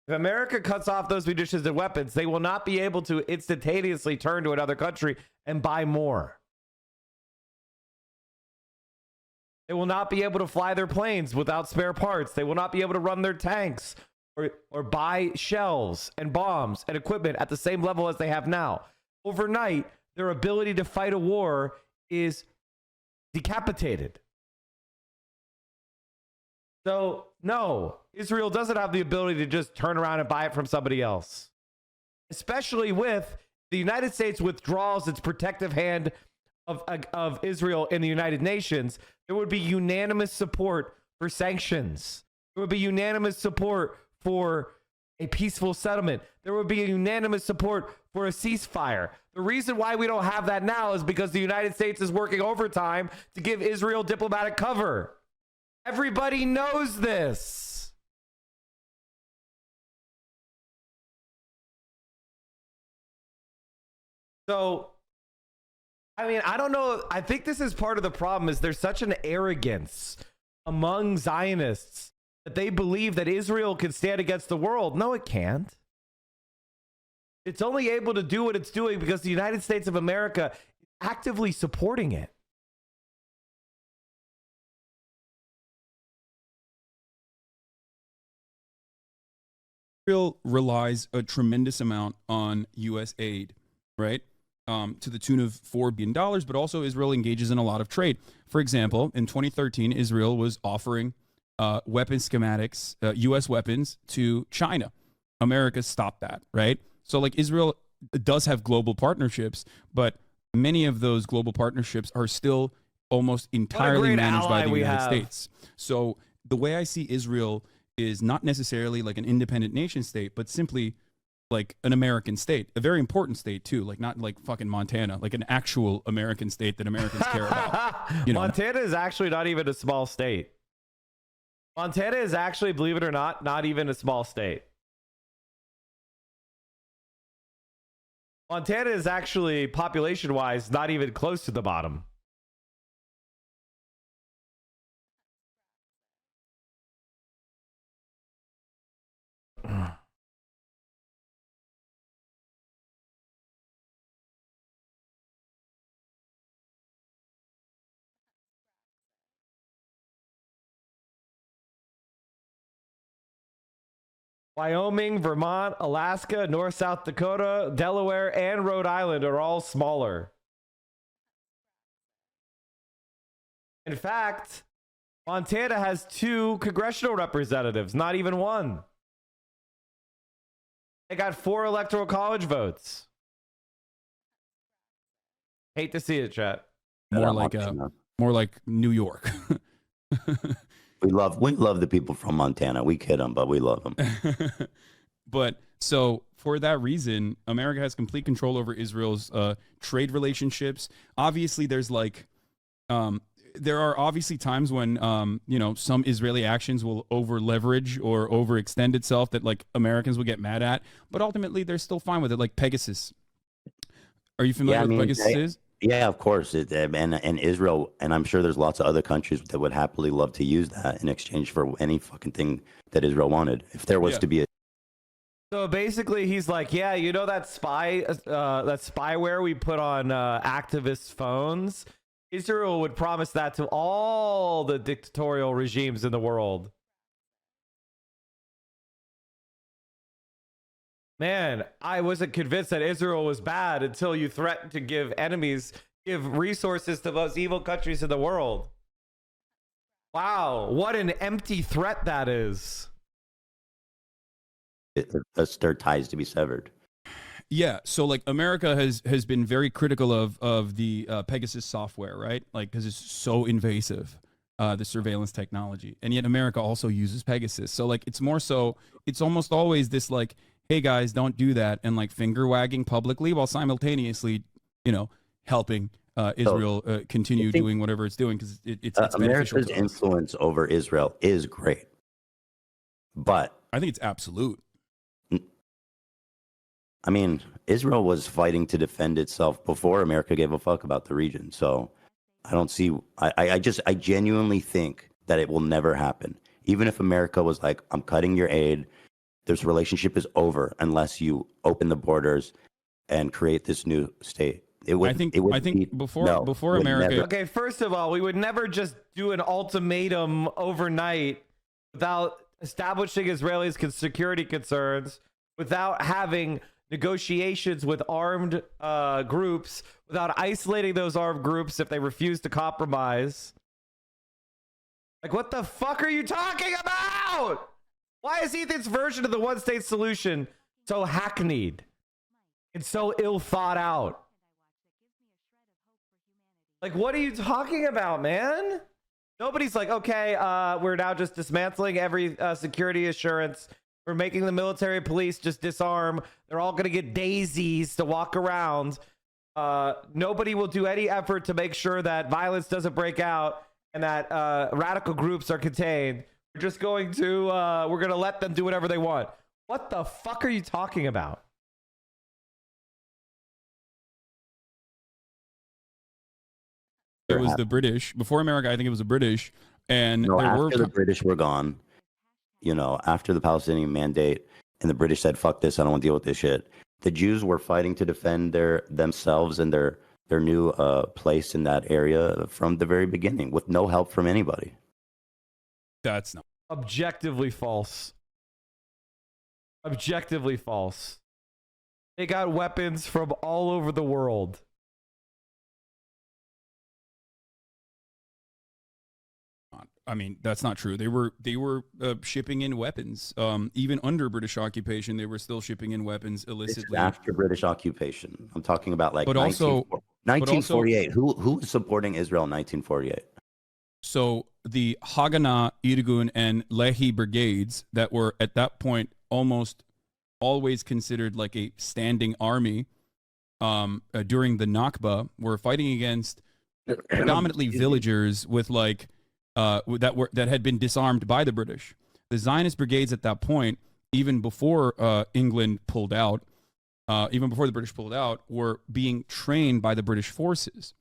If America cuts off those munitions and weapons, they will not be able to instantaneously turn to another country and buy more. They will not be able to fly their planes without spare parts. They will not be able to run their tanks or buy shells and bombs and equipment at the same level as they have now. Overnight, their ability to fight a war is decapitated. So, no, Israel doesn't have the ability to just turn around and buy it from somebody else. Especially with the United States withdraws its protective hand of Israel in the United Nations, there would be unanimous support for sanctions. There would be unanimous support for a peaceful settlement. There would be unanimous support for a ceasefire. The reason why we don't have that now is because the United States is working overtime to give Israel diplomatic cover. Everybody knows this. So, I mean, I don't know. I think this is part of the problem is there's such an arrogance among Zionists that they believe that Israel can stand against the world. No, it can't. It's only able to do what it's doing because the United States of America is actively supporting it. Israel relies a tremendous amount on U.S. aid, right? To the tune of $4 billion, but also Israel engages in a lot of trade. For example, in 2013, Israel was offering weapon schematics, U.S. weapons to China. America stopped that, right? So like Israel does have global partnerships, but many of those global partnerships are still almost entirely managed by the United States. So the way I see Israel is not necessarily like an independent nation state, but simply like an American state, a very important state too, like not like fucking Montana, like an actual American state that Americans care about. You know? Montana is actually not even a small state. Montana is actually, believe it or not even a small state. Montana is actually, population-wise, not even close to the bottom. Wyoming, Vermont, Alaska, North South Dakota, Delaware, and Rhode Island are all smaller. In fact, Montana has 2 congressional representatives, not even 1. They got 4 electoral college votes. Hate to see it, chat. More like New York. We love the people from Montana. We kid them, but we love them. But so for that reason, America has complete control over Israel's trade relationships. Obviously, there's like, there are obviously times when, you know, some Israeli actions will over leverage or overextend itself that like Americans will get mad at. But ultimately, they're still fine with it. Like Pegasus. Are you familiar with Pegasus is? Yeah, of course. And Israel, and I'm sure there's lots of other countries that would happily love to use that in exchange for any fucking thing that Israel wanted. If there was to be a. So basically, he's like, yeah, you know that spyware we put on activists' phones? Israel would promise that to all the dictatorial regimes in the world. Man, I wasn't convinced that Israel was bad until you threatened to give resources to those evil countries in the world. Wow, what an empty threat that is. Their ties to be severed. Yeah, so like America has been very critical of the Pegasus software, right? Like because it's so invasive, the surveillance technology, and yet America also uses Pegasus. So like it's more so, it's almost always this like, hey guys, don't do that, and like finger wagging publicly while simultaneously, you know, helping Israel continue doing whatever it's doing because it's America's influence over Israel is great, but I think it's absolute. I mean, Israel was fighting to defend itself before America gave a fuck about the region. So I don't see, I genuinely think that it will never happen. Even if America was like, I'm cutting your aid, this relationship is over unless you open the borders and create this new state. I think before America. Never. Okay, first of all, we would never just do an ultimatum overnight without establishing Israelis' security concerns without having negotiations with armed groups, without isolating those armed groups if they refuse to compromise. Like, what the fuck are you talking about? Why is Ethan's version of the one-state solution so hackneyed and so ill thought out? Like, what are you talking about, man? Nobody's like, okay, we're now just dismantling every security assurance. We're making the military police just disarm. They're all going to get daisies to walk around. Nobody will do any effort to make sure that violence doesn't break out and that radical groups are contained. We're just going to, we're going to let them do whatever they want. What the fuck are you talking about? It was the British. Before America, I think it was the British. And No, there after were the British were gone, you know, after the Palestinian mandate, and the British said, "Fuck this! I don't want to deal with this shit." The Jews were fighting to defend themselves and their new place in that area from the very beginning, with no help from anybody. that's not. Objectively false. Objectively false. They got weapons from all over the world. I mean, that's not true. They were shipping in weapons. Even under British occupation, they were still shipping in weapons This is illicitly. after British occupation. I'm talking about like But also- 1948. Who was supporting Israel in 1948? So the Haganah, Irgun, and Lehi brigades that were at that point almost always considered like a standing army during the Nakba were fighting against predominantly villagers with like that had been disarmed by the British. The Zionist brigades at that point, even before England pulled out, even before the British pulled out, were being trained by the British forces,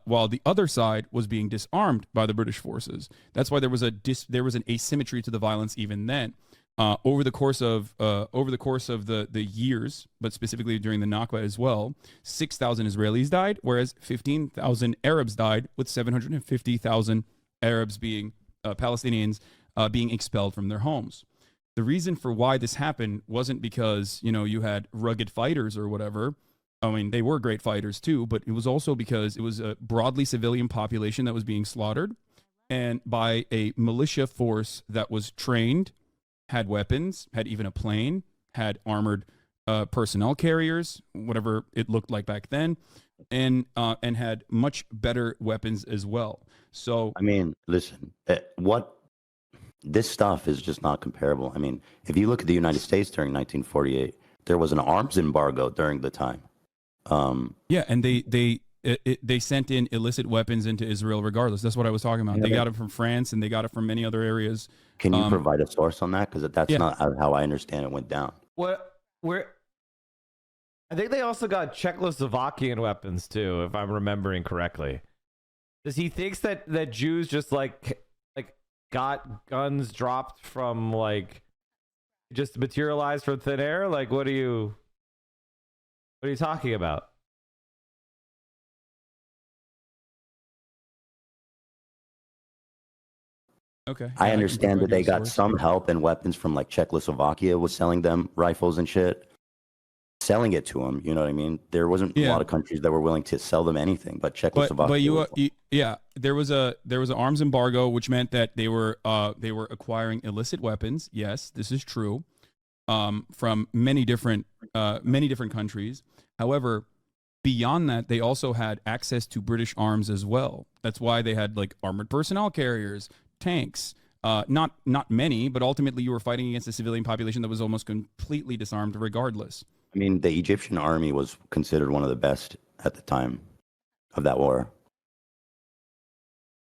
while the other side was being disarmed by the British forces. That's why there was an asymmetry to the violence even then. Over the course of the years, but specifically during the Nakba as well, 6,000 Israelis died, whereas 15,000 Arabs died, with 750,000 Arabs being Palestinians being expelled from their homes. The reason for why this happened wasn't because, you know, you had rugged fighters or whatever. I mean, they were great fighters too, but it was also because it was a broadly civilian population that was being slaughtered, and by a militia force that was trained, had weapons, had even a plane, had armored personnel carriers, whatever it looked like back then, and had much better weapons as well. So I mean, listen, this stuff is just not comparable. I mean, if you look at the United States during 1948, there was an arms embargo during the time. yeah, and they sent in illicit weapons into Israel regardless. That's what I was talking about. Yeah, They but- got it from France and they got it from many other areas. Can you provide a source on that? Because that's yeah. not how I understand it went down. I think they also got Czechoslovakian weapons too, if I'm remembering correctly. Does he thinks that Jews just like got guns dropped from like just materialized from thin air? Like, what are you talking about? Okay. I Yeah, can understand that provide they you a got source. some help and weapons from like Czechoslovakia was selling them rifles and shit, selling it to them. You know what I mean? There wasn't a Yeah. lot of countries that were willing to sell them anything, but Czechoslovakia. But was one. yeah, there was an arms embargo, which meant that they were acquiring illicit weapons. Yes, this is true, from many different countries. However, beyond that, they also had access to British arms as well. That's why they had like armored personnel carriers, tanks. Not many, but ultimately you were fighting against a civilian population that was almost completely disarmed, regardless. I mean, the Egyptian army was considered one of the best at the time of that war.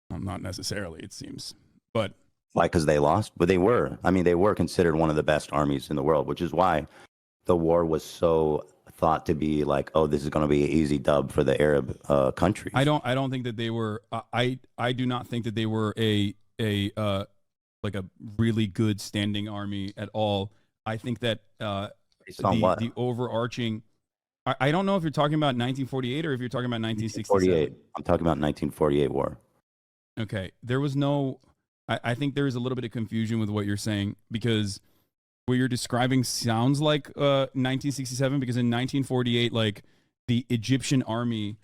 Well, not necessarily, it seems, but Why? Because they lost, but they were. I mean, they were considered one of the best armies in the world, which is why the war was so thought to be like, oh, this is going to be an easy dub for the Arab countries. I don't think that they were. I do not think that they were a like a really good standing army at all. I think that Based on what? the overarching. I don't know if you're talking about 1948 or if you're talking about 1967. 48. I'm talking about 1948 war. Okay, there was no I think there is a little bit of confusion with what you're saying, because what you're describing sounds like 1967, because in 1948, like the Egyptian army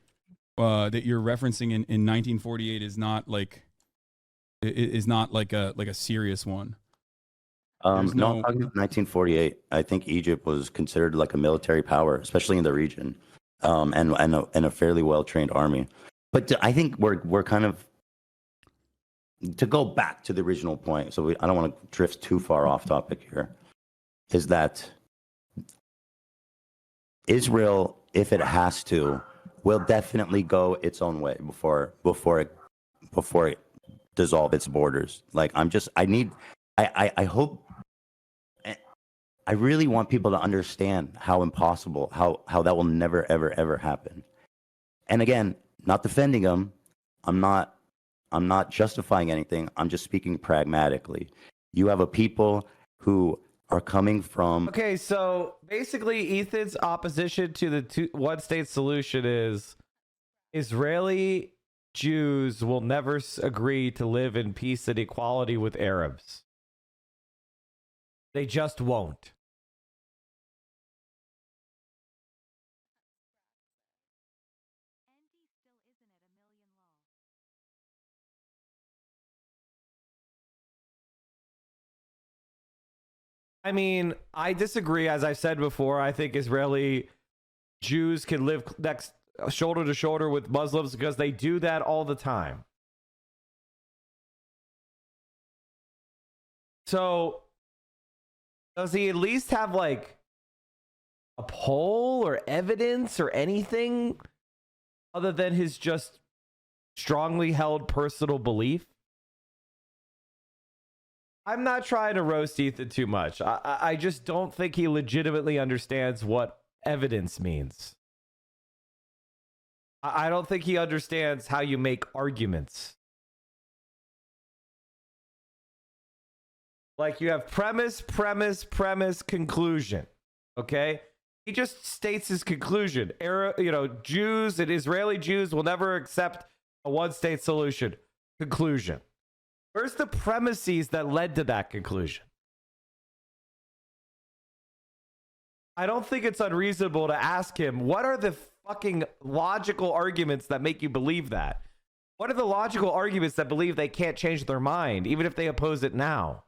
that you're referencing in 1948 is not like a serious one. No, I'm talking about 1948. I think Egypt was considered like a military power, especially in the region, and a fairly well trained army. But I think we're kind of, to go back to the original point. So I don't want to drift too far off topic here. Is that Israel, if it has to, will definitely go its own way before it dissolve its borders. Like I hope, I really want people to understand how impossible, how that will never ever happen. And again, not defending them. I'm not justifying anything. I'm just speaking pragmatically. You have a people who are coming from. Okay, so basically, Ethan's opposition to the one-state solution is Israeli Jews will never agree to live in peace and equality with Arabs. They just won't. I mean, I disagree. As I've said before, I think Israeli Jews can live next shoulder to shoulder with Muslims because they do that all the time. So, does he at least have like a poll or evidence or anything other than his just strongly held personal belief? I'm not trying to roast Ethan too much. I just don't think he legitimately understands what evidence means. I don't think he understands how you make arguments. Like you have premise, conclusion. Okay? He just states his conclusion. Jews and Israeli Jews will never accept a one-state solution. Conclusion. Where's the premises that led to that conclusion? I don't think it's unreasonable to ask him, what are the fucking logical arguments that make you believe that? What are the logical arguments that believe they can't change their mind, even if they oppose it now?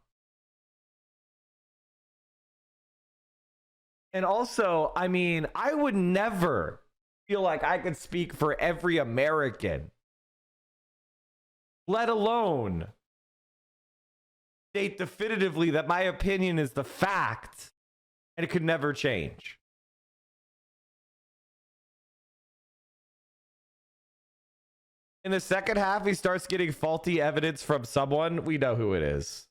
And also, I mean, I would never feel like I could speak for every American, let alone state definitively that my opinion is the fact and it could never change. In the second half, he starts getting faulty evidence from someone. We know who it is.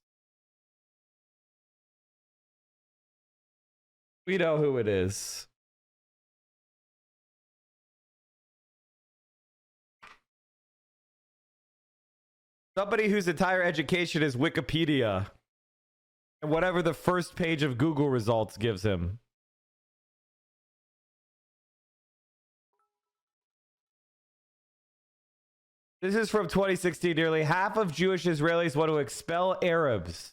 We know who it is. Somebody whose entire education is Wikipedia and whatever the first page of Google results gives him. This is from 2016. Nearly half of Jewish Israelis want to expel Arabs.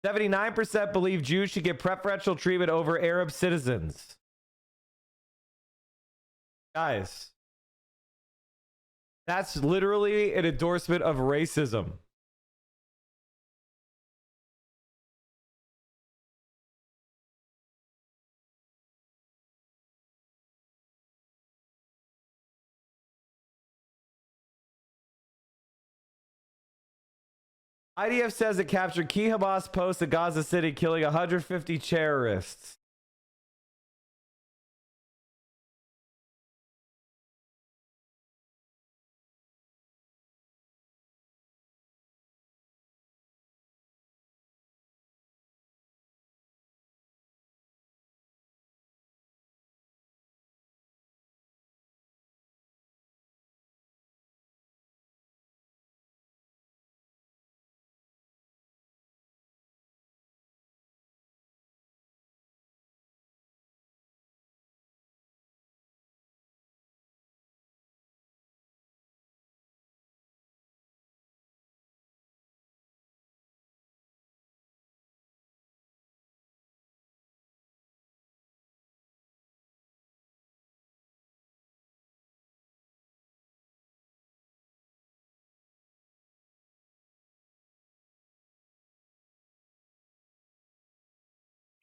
79% believe Jews should get preferential treatment over Arab citizens. Guys, that's literally an endorsement of racism. IDF says it captured key Hamas posts in Gaza City, killing 150 terrorists.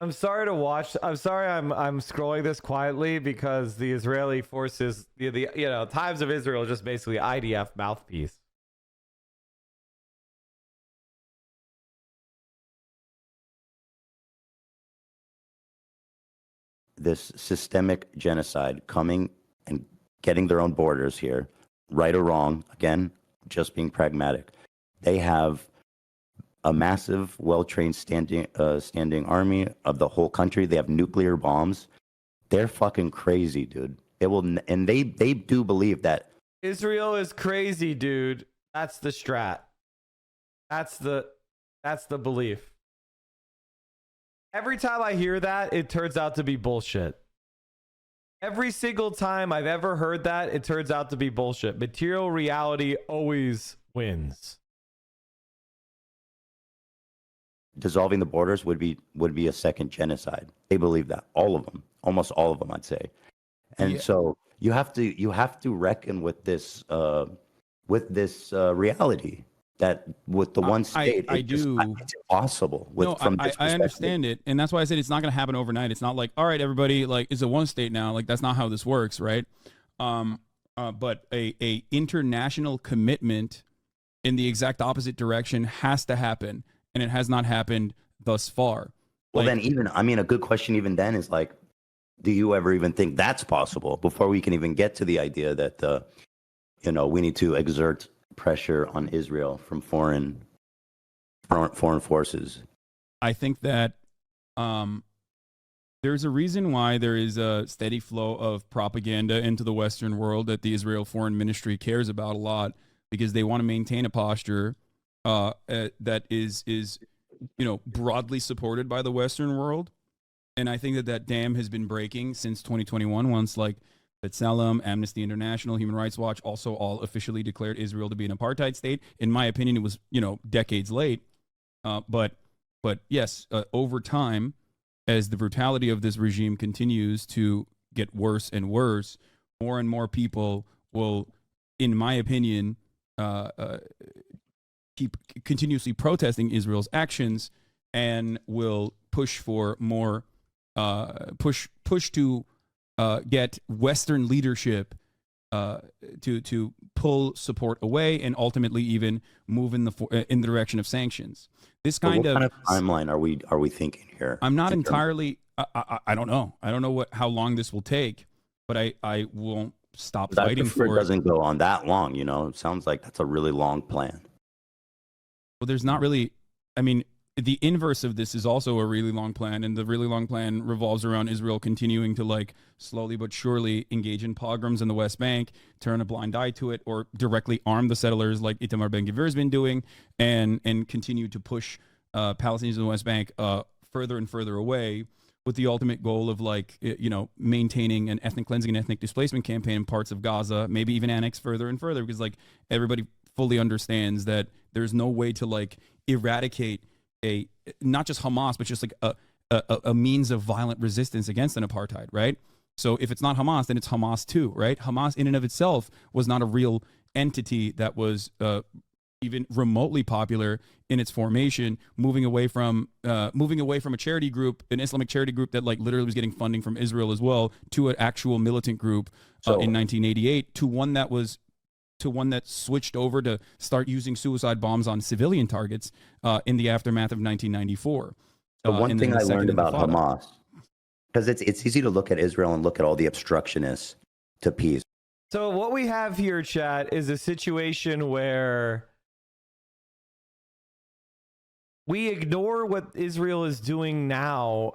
I'm sorry to watch. I'm sorry. I'm scrolling this quietly because the Israeli forces, the Times of Israel is just basically IDF mouthpiece. This systemic genocide coming and getting their own borders here, right or wrong, again, just being pragmatic. They have a massive, well-trained standing army of the whole country. They have nuclear bombs. They're fucking crazy, dude. And they do believe that Israel is crazy, dude. That's the strat. That's the belief. Every time I hear that, it turns out to be bullshit. Every single time I've ever heard that, it turns out to be bullshit. Material reality always wins. dissolving the borders would be a second genocide. They believe that, all of them, almost all of them, I'd say. And so you have to reckon with this reality that with the one state, it's impossible. I understand it, and that's why I said it's not going to happen overnight. It's not like, all right, everybody, like, it's a one state now. Like, that's not how this works, right? But a international commitment in the exact opposite direction has to happen, and it has not happened thus far. Well, then a good question even then is like, do you ever even think that's possible before we can even get to the idea that we need to exert pressure on Israel from foreign forces? I think that there's a reason why there is a steady flow of propaganda into the Western world that the Israel Foreign Ministry cares about a lot, because they want to maintain a posture that is broadly supported by the Western world. And I think that dam has been breaking since 2021, once like B'Tselem, Amnesty International, Human Rights Watch also all officially declared Israel to be an apartheid state. In my opinion, it was, decades late. But yes, over time, as the brutality of this regime continues to get worse and worse, more and more people will, in my opinion, keep continuously protesting Israel's actions, and will push for more push to get Western leadership to pull support away, and ultimately even move in the direction of sanctions. This kind of timeline are we thinking here? I'm not entirely. I don't know. I don't know how long this will take, but I won't stop fighting for it. It doesn't go on that long. It sounds like that's a really long plan. Well, there's not really. I mean, the inverse of this is also a really long plan, and the really long plan revolves around Israel continuing to, like, slowly but surely engage in pogroms in the West Bank, turn a blind eye to it, or directly arm the settlers like Itamar Ben-Gvir has been doing, and continue to push Palestinians in the West Bank further and further away, with the ultimate goal of, like, maintaining an ethnic cleansing and ethnic displacement campaign in parts of Gaza, maybe even annex further and further, because, like, everybody fully understands that there's no way to, like, eradicate not just Hamas, but just like a means of violent resistance against an apartheid, right? So if it's not Hamas, then it's Hamas too, right? Hamas in and of itself was not a real entity that was even remotely popular in its formation, moving away from a charity group, an Islamic charity group that, like, literally was getting funding from Israel as well, to an actual militant group in 1988, to one that switched over to start using suicide bombs on civilian targets in the aftermath of 1994. So one thing I learned about Hamas, because it's easy to look at Israel and look at all the obstructionists to peace. So what we have here, chat, is a situation where we ignore what Israel is doing now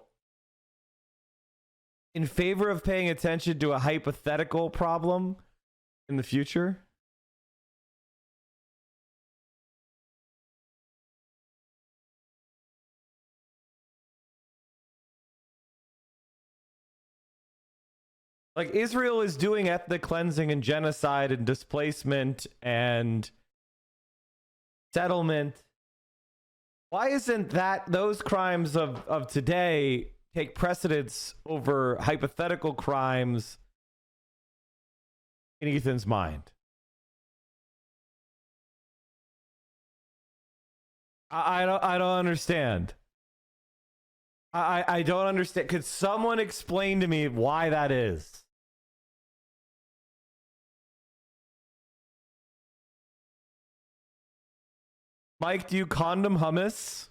in favor of paying attention to a hypothetical problem in the future. Like, Israel is doing ethnic cleansing and genocide and displacement and settlement. Why isn't those crimes of today take precedence over hypothetical crimes in Ethan's mind? I don't understand. I don't understand. Could someone explain to me why that is? Mike, do you condom hummus?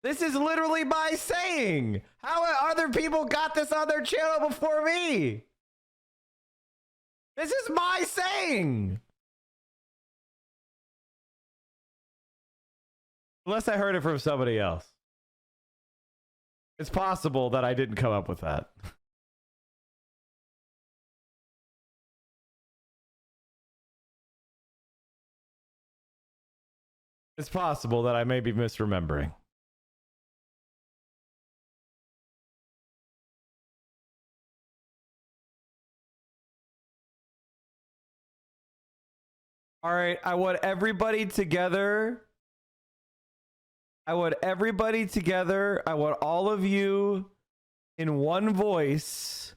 This is literally my saying. How other people got this on their channel before me? This is my saying. Unless I heard it from somebody else. It's possible that I didn't come up with that. It's possible that I may be misremembering. All right, I want everybody together. I want all of you in one voice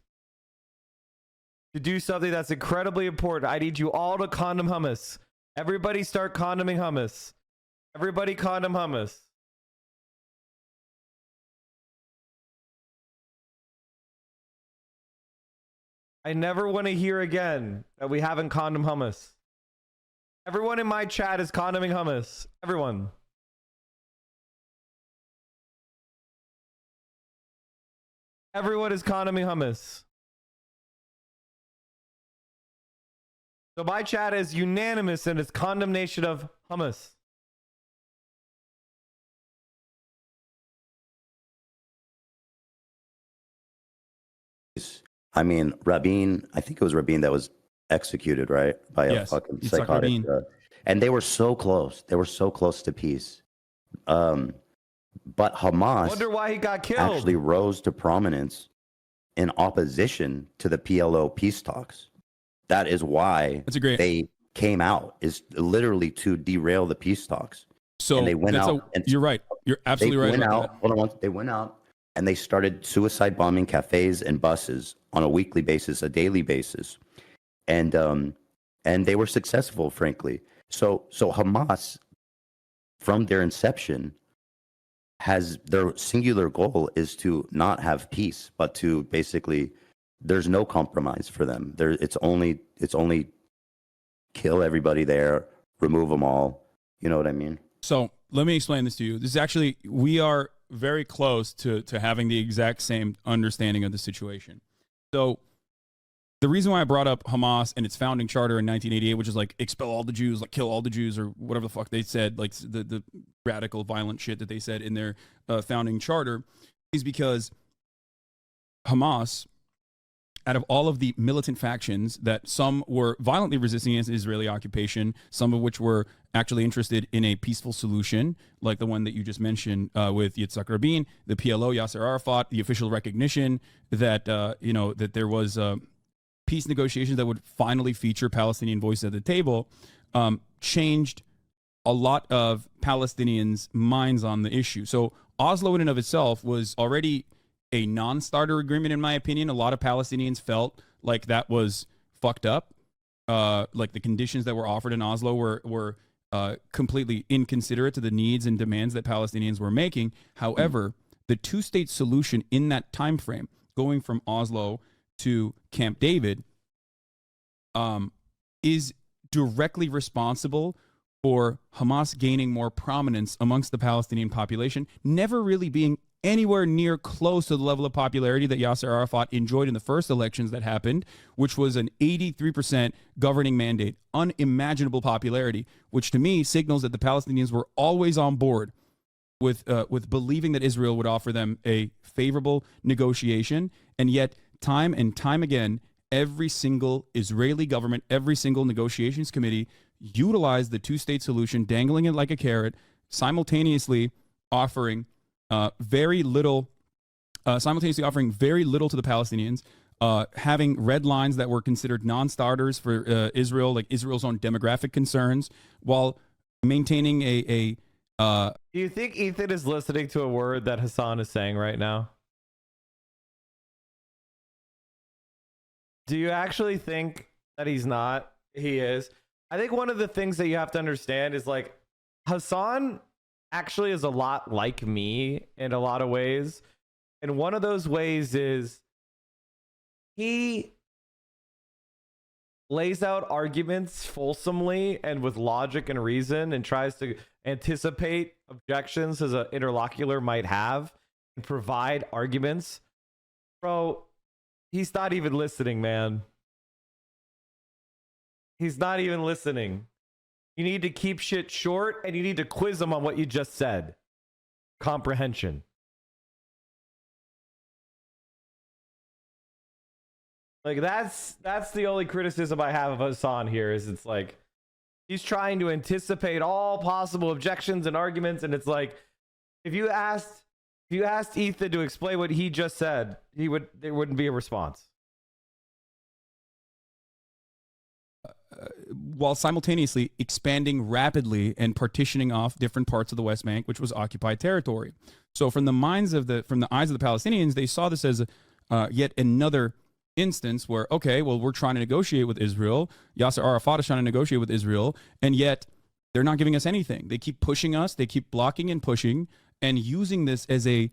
to do something that's incredibly important. I need you all to condom hummus. Everybody start condoming hummus. Everybody condom hummus. I never want to hear again that we haven't condom hummus. Everyone in my chat is condoming hummus. Everyone. Everyone is condoming hummus. So my chat is unanimous in its condemnation of hummus. I mean, Rabin, I think it was Rabin that was executed, right? By a Yes, fucking Yitzhak psychotic. Rabin. And they were so close. They were so close to peace. But Hamas Wonder why he got killed. actually rose to prominence in opposition to the PLO peace talks. That is why That's a great. they came out, is literally to derail the peace talks. So and they went that's out and you're right. You're They absolutely right. went about out. that. Hold on, they went out and they started suicide bombing cafes and buses on a weekly basis, a daily basis, and they were successful, frankly. So Hamas, from their inception, has their singular goal is to not have peace, but to basically, there's no compromise for them. It's only kill everybody there, remove them all. You know what I mean? So let me explain this to you. This is actually, we are very close to having the exact same understanding of the situation. So the reason why I brought up Hamas and its founding charter in 1988, which is like expel all the Jews, like kill all the Jews, or whatever the fuck they said, like the radical, violent shit that they said in their founding charter, is because Hamas, out of all of the militant factions that some were violently resisting against Israeli occupation, some of which were actually interested in a peaceful solution, like the one that you just mentioned with Yitzhak Rabin, the PLO, Yasser Arafat, the official recognition that that there was peace negotiations that would finally feature Palestinian voice at the table, changed a lot of Palestinians' minds on the issue. So Oslo in and of itself was already a non-starter agreement, in my opinion. A lot of Palestinians felt like that was fucked up. Like the conditions that were offered in Oslo were completely inconsiderate to the needs and demands that Palestinians were making. However, the two-state solution in that time frame, going from Oslo to Camp David, is directly responsible for Hamas gaining more prominence amongst the Palestinian population, never really being anywhere near close to the level of popularity that Yasser Arafat enjoyed in the first elections that happened, which was an 83% governing mandate, unimaginable popularity, which to me signals that the Palestinians were always on board with believing that Israel would offer them a favorable negotiation. And yet, time and time again, every single Israeli government, every single negotiations committee utilized the two-state solution, dangling it like a carrot, simultaneously offering very little to the Palestinians, having red lines that were considered non-starters for Israel, like Israel's own demographic concerns, while maintaining a Do you think Ethan is listening to a word that Hassan is saying right now? Do you actually think that he's not? He is. I think one of the things that you have to understand is like Hassan actually is a lot like me in a lot of ways. And one of those ways is he lays out arguments fulsomely and with logic and reason and tries to anticipate objections as an interlocutor might have and provide arguments. Bro, he's not even listening, man. He's not even listening. You need to keep shit short and you need to quiz him on what you just said. Comprehension. Like that's the only criticism I have of Hassan here is it's like he's trying to anticipate all possible objections and arguments, and it's like if you asked Ethan to explain what he just said, there wouldn't be a response. While simultaneously expanding rapidly and partitioning off different parts of the West Bank, which was occupied territory. So from the eyes of the Palestinians, they saw this as yet another instance where, okay, well, we're trying to negotiate with Israel. Yasser Arafat is trying to negotiate with Israel, and yet they're not giving us anything. They keep pushing us. They keep blocking and pushing and using this as a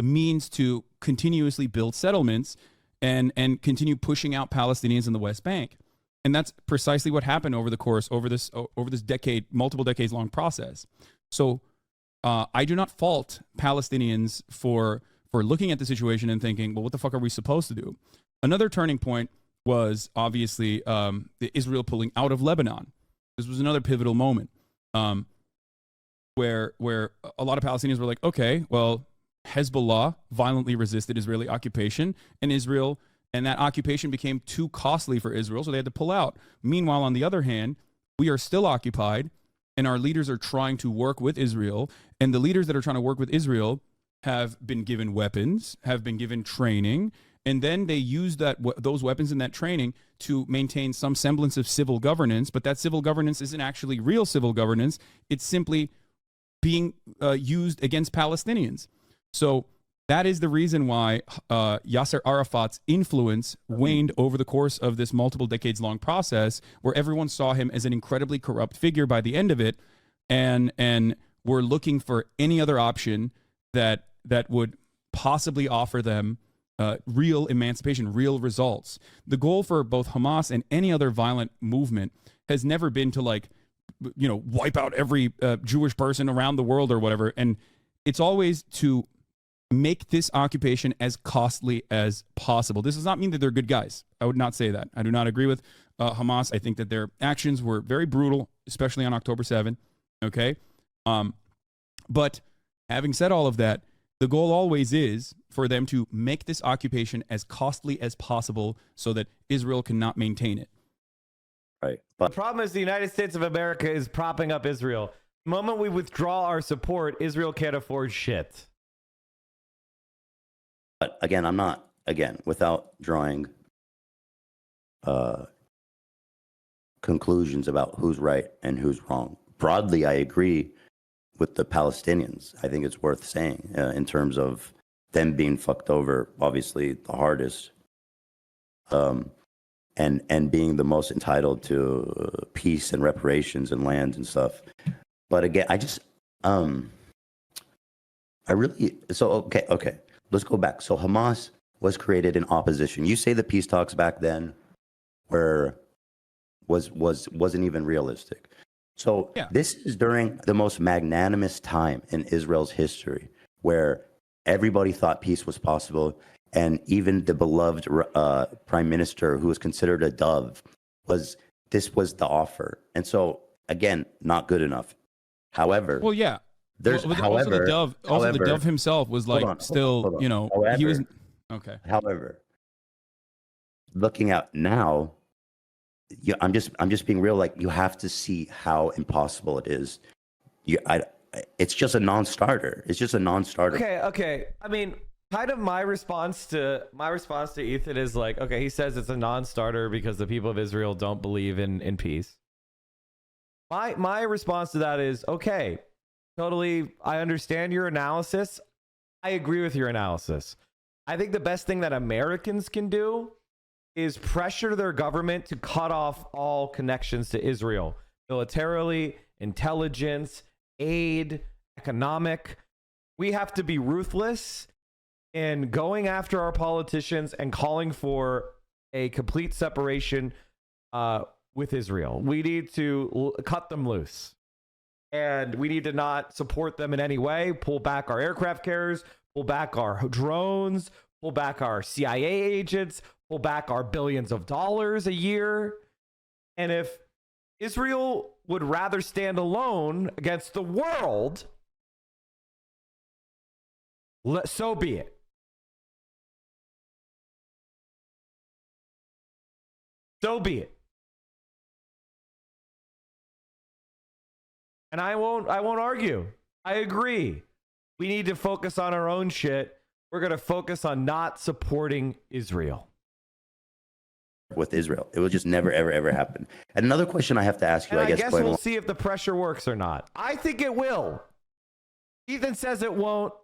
means to continuously build settlements and continue pushing out Palestinians in the West Bank. And that's precisely what happened over this decade, multiple decades long process. So I do not fault Palestinians for looking at the situation and thinking, well, what the fuck are we supposed to do? Another turning point was obviously the Israel pulling out of Lebanon. This was another pivotal moment where a lot of Palestinians were like, okay, well, Hezbollah violently resisted Israeli occupation, and that occupation became too costly for Israel, so they had to pull out. Meanwhile, on the other hand, we are still occupied, and our leaders are trying to work with Israel, and the leaders that are trying to work with Israel have been given weapons, have been given training, and then they use those weapons and that training to maintain some semblance of civil governance, but that civil governance isn't actually real civil governance. It's simply being used against Palestinians. So that is the reason why Yasser Arafat's influence waned over the course of this multiple decades-long process, where everyone saw him as an incredibly corrupt figure by the end of it, and were looking for any other option that would possibly offer them real emancipation, real results. The goal for both Hamas and any other violent movement has never been to wipe out every Jewish person around the world or whatever. And it's always to make this occupation as costly as possible. This does not mean that they're good guys. I would not say that. I do not agree with Hamas. I think that their actions were very brutal, especially on October 7th. Okay. But having said all of that, the goal always is for them to make this occupation as costly as possible so that Israel cannot maintain it. Right. The But problem is the United States of America is propping up Israel. The moment we withdraw our support, Israel can't afford shit. again, without drawing conclusions about who's right and who's wrong. Broadly, I agree with the Palestinians. I think it's worth saying in terms of them being fucked over, obviously the hardest, and being the most entitled to peace and reparations and lands and stuff. But again, okay. Let's go back. So Hamas was created in opposition. You say the peace talks back then wasn't even realistic. So Yeah. This is during the most magnanimous time in Israel's history, where everybody thought peace was possible, and even the beloved prime minister, who was considered a dove, this was the offer. And so again, not good enough. However, Well, yeah. there's Also the dove himself was like hold still, on. you know, he was okay. However, looking at now, I'm just being real. Like, you have to see how impossible it is. It's just a non-starter. It's just a non-starter. Okay. I mean, kind of my response to Ethan is like, okay, he says it's a non-starter because the people of Israel don't believe in peace. My response to that is, okay, totally, I understand your analysis. I agree with your analysis. I think the best thing that Americans can do is pressure their government to cut off all connections to Israel, militarily, intelligence, aid, economic. We have to be ruthless in going after our politicians and calling for a complete separation with Israel. We need to cut them loose. And we need to not support them in any way, pull back our aircraft carriers, pull back our drones, pull back our CIA agents, pull back our billions of dollars a year. And if Israel would rather stand alone against the world, so be it. So be it. And I won't argue. I agree. We need to focus on our own shit. We're going to focus on not supporting Israel. With Israel, it will just never, ever, ever happen. And another question I have to ask you, And I guess, we'll see if the pressure works or not. I think it will. Ethan says it won't.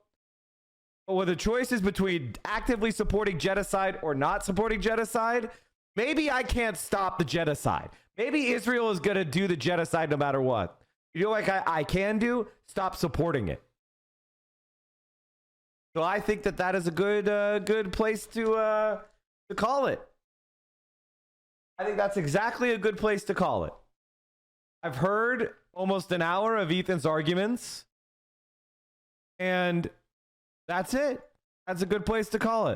But when the choice is between actively supporting genocide or not supporting genocide, maybe I can't stop the genocide. Maybe Israel is going to do the genocide no matter what. You know, like I can do? Stop supporting it. So I think that is a good place to call it. I think that's exactly a good place to call it. I've heard almost an hour of Ethan's arguments, and that's it. That's a good place to call it.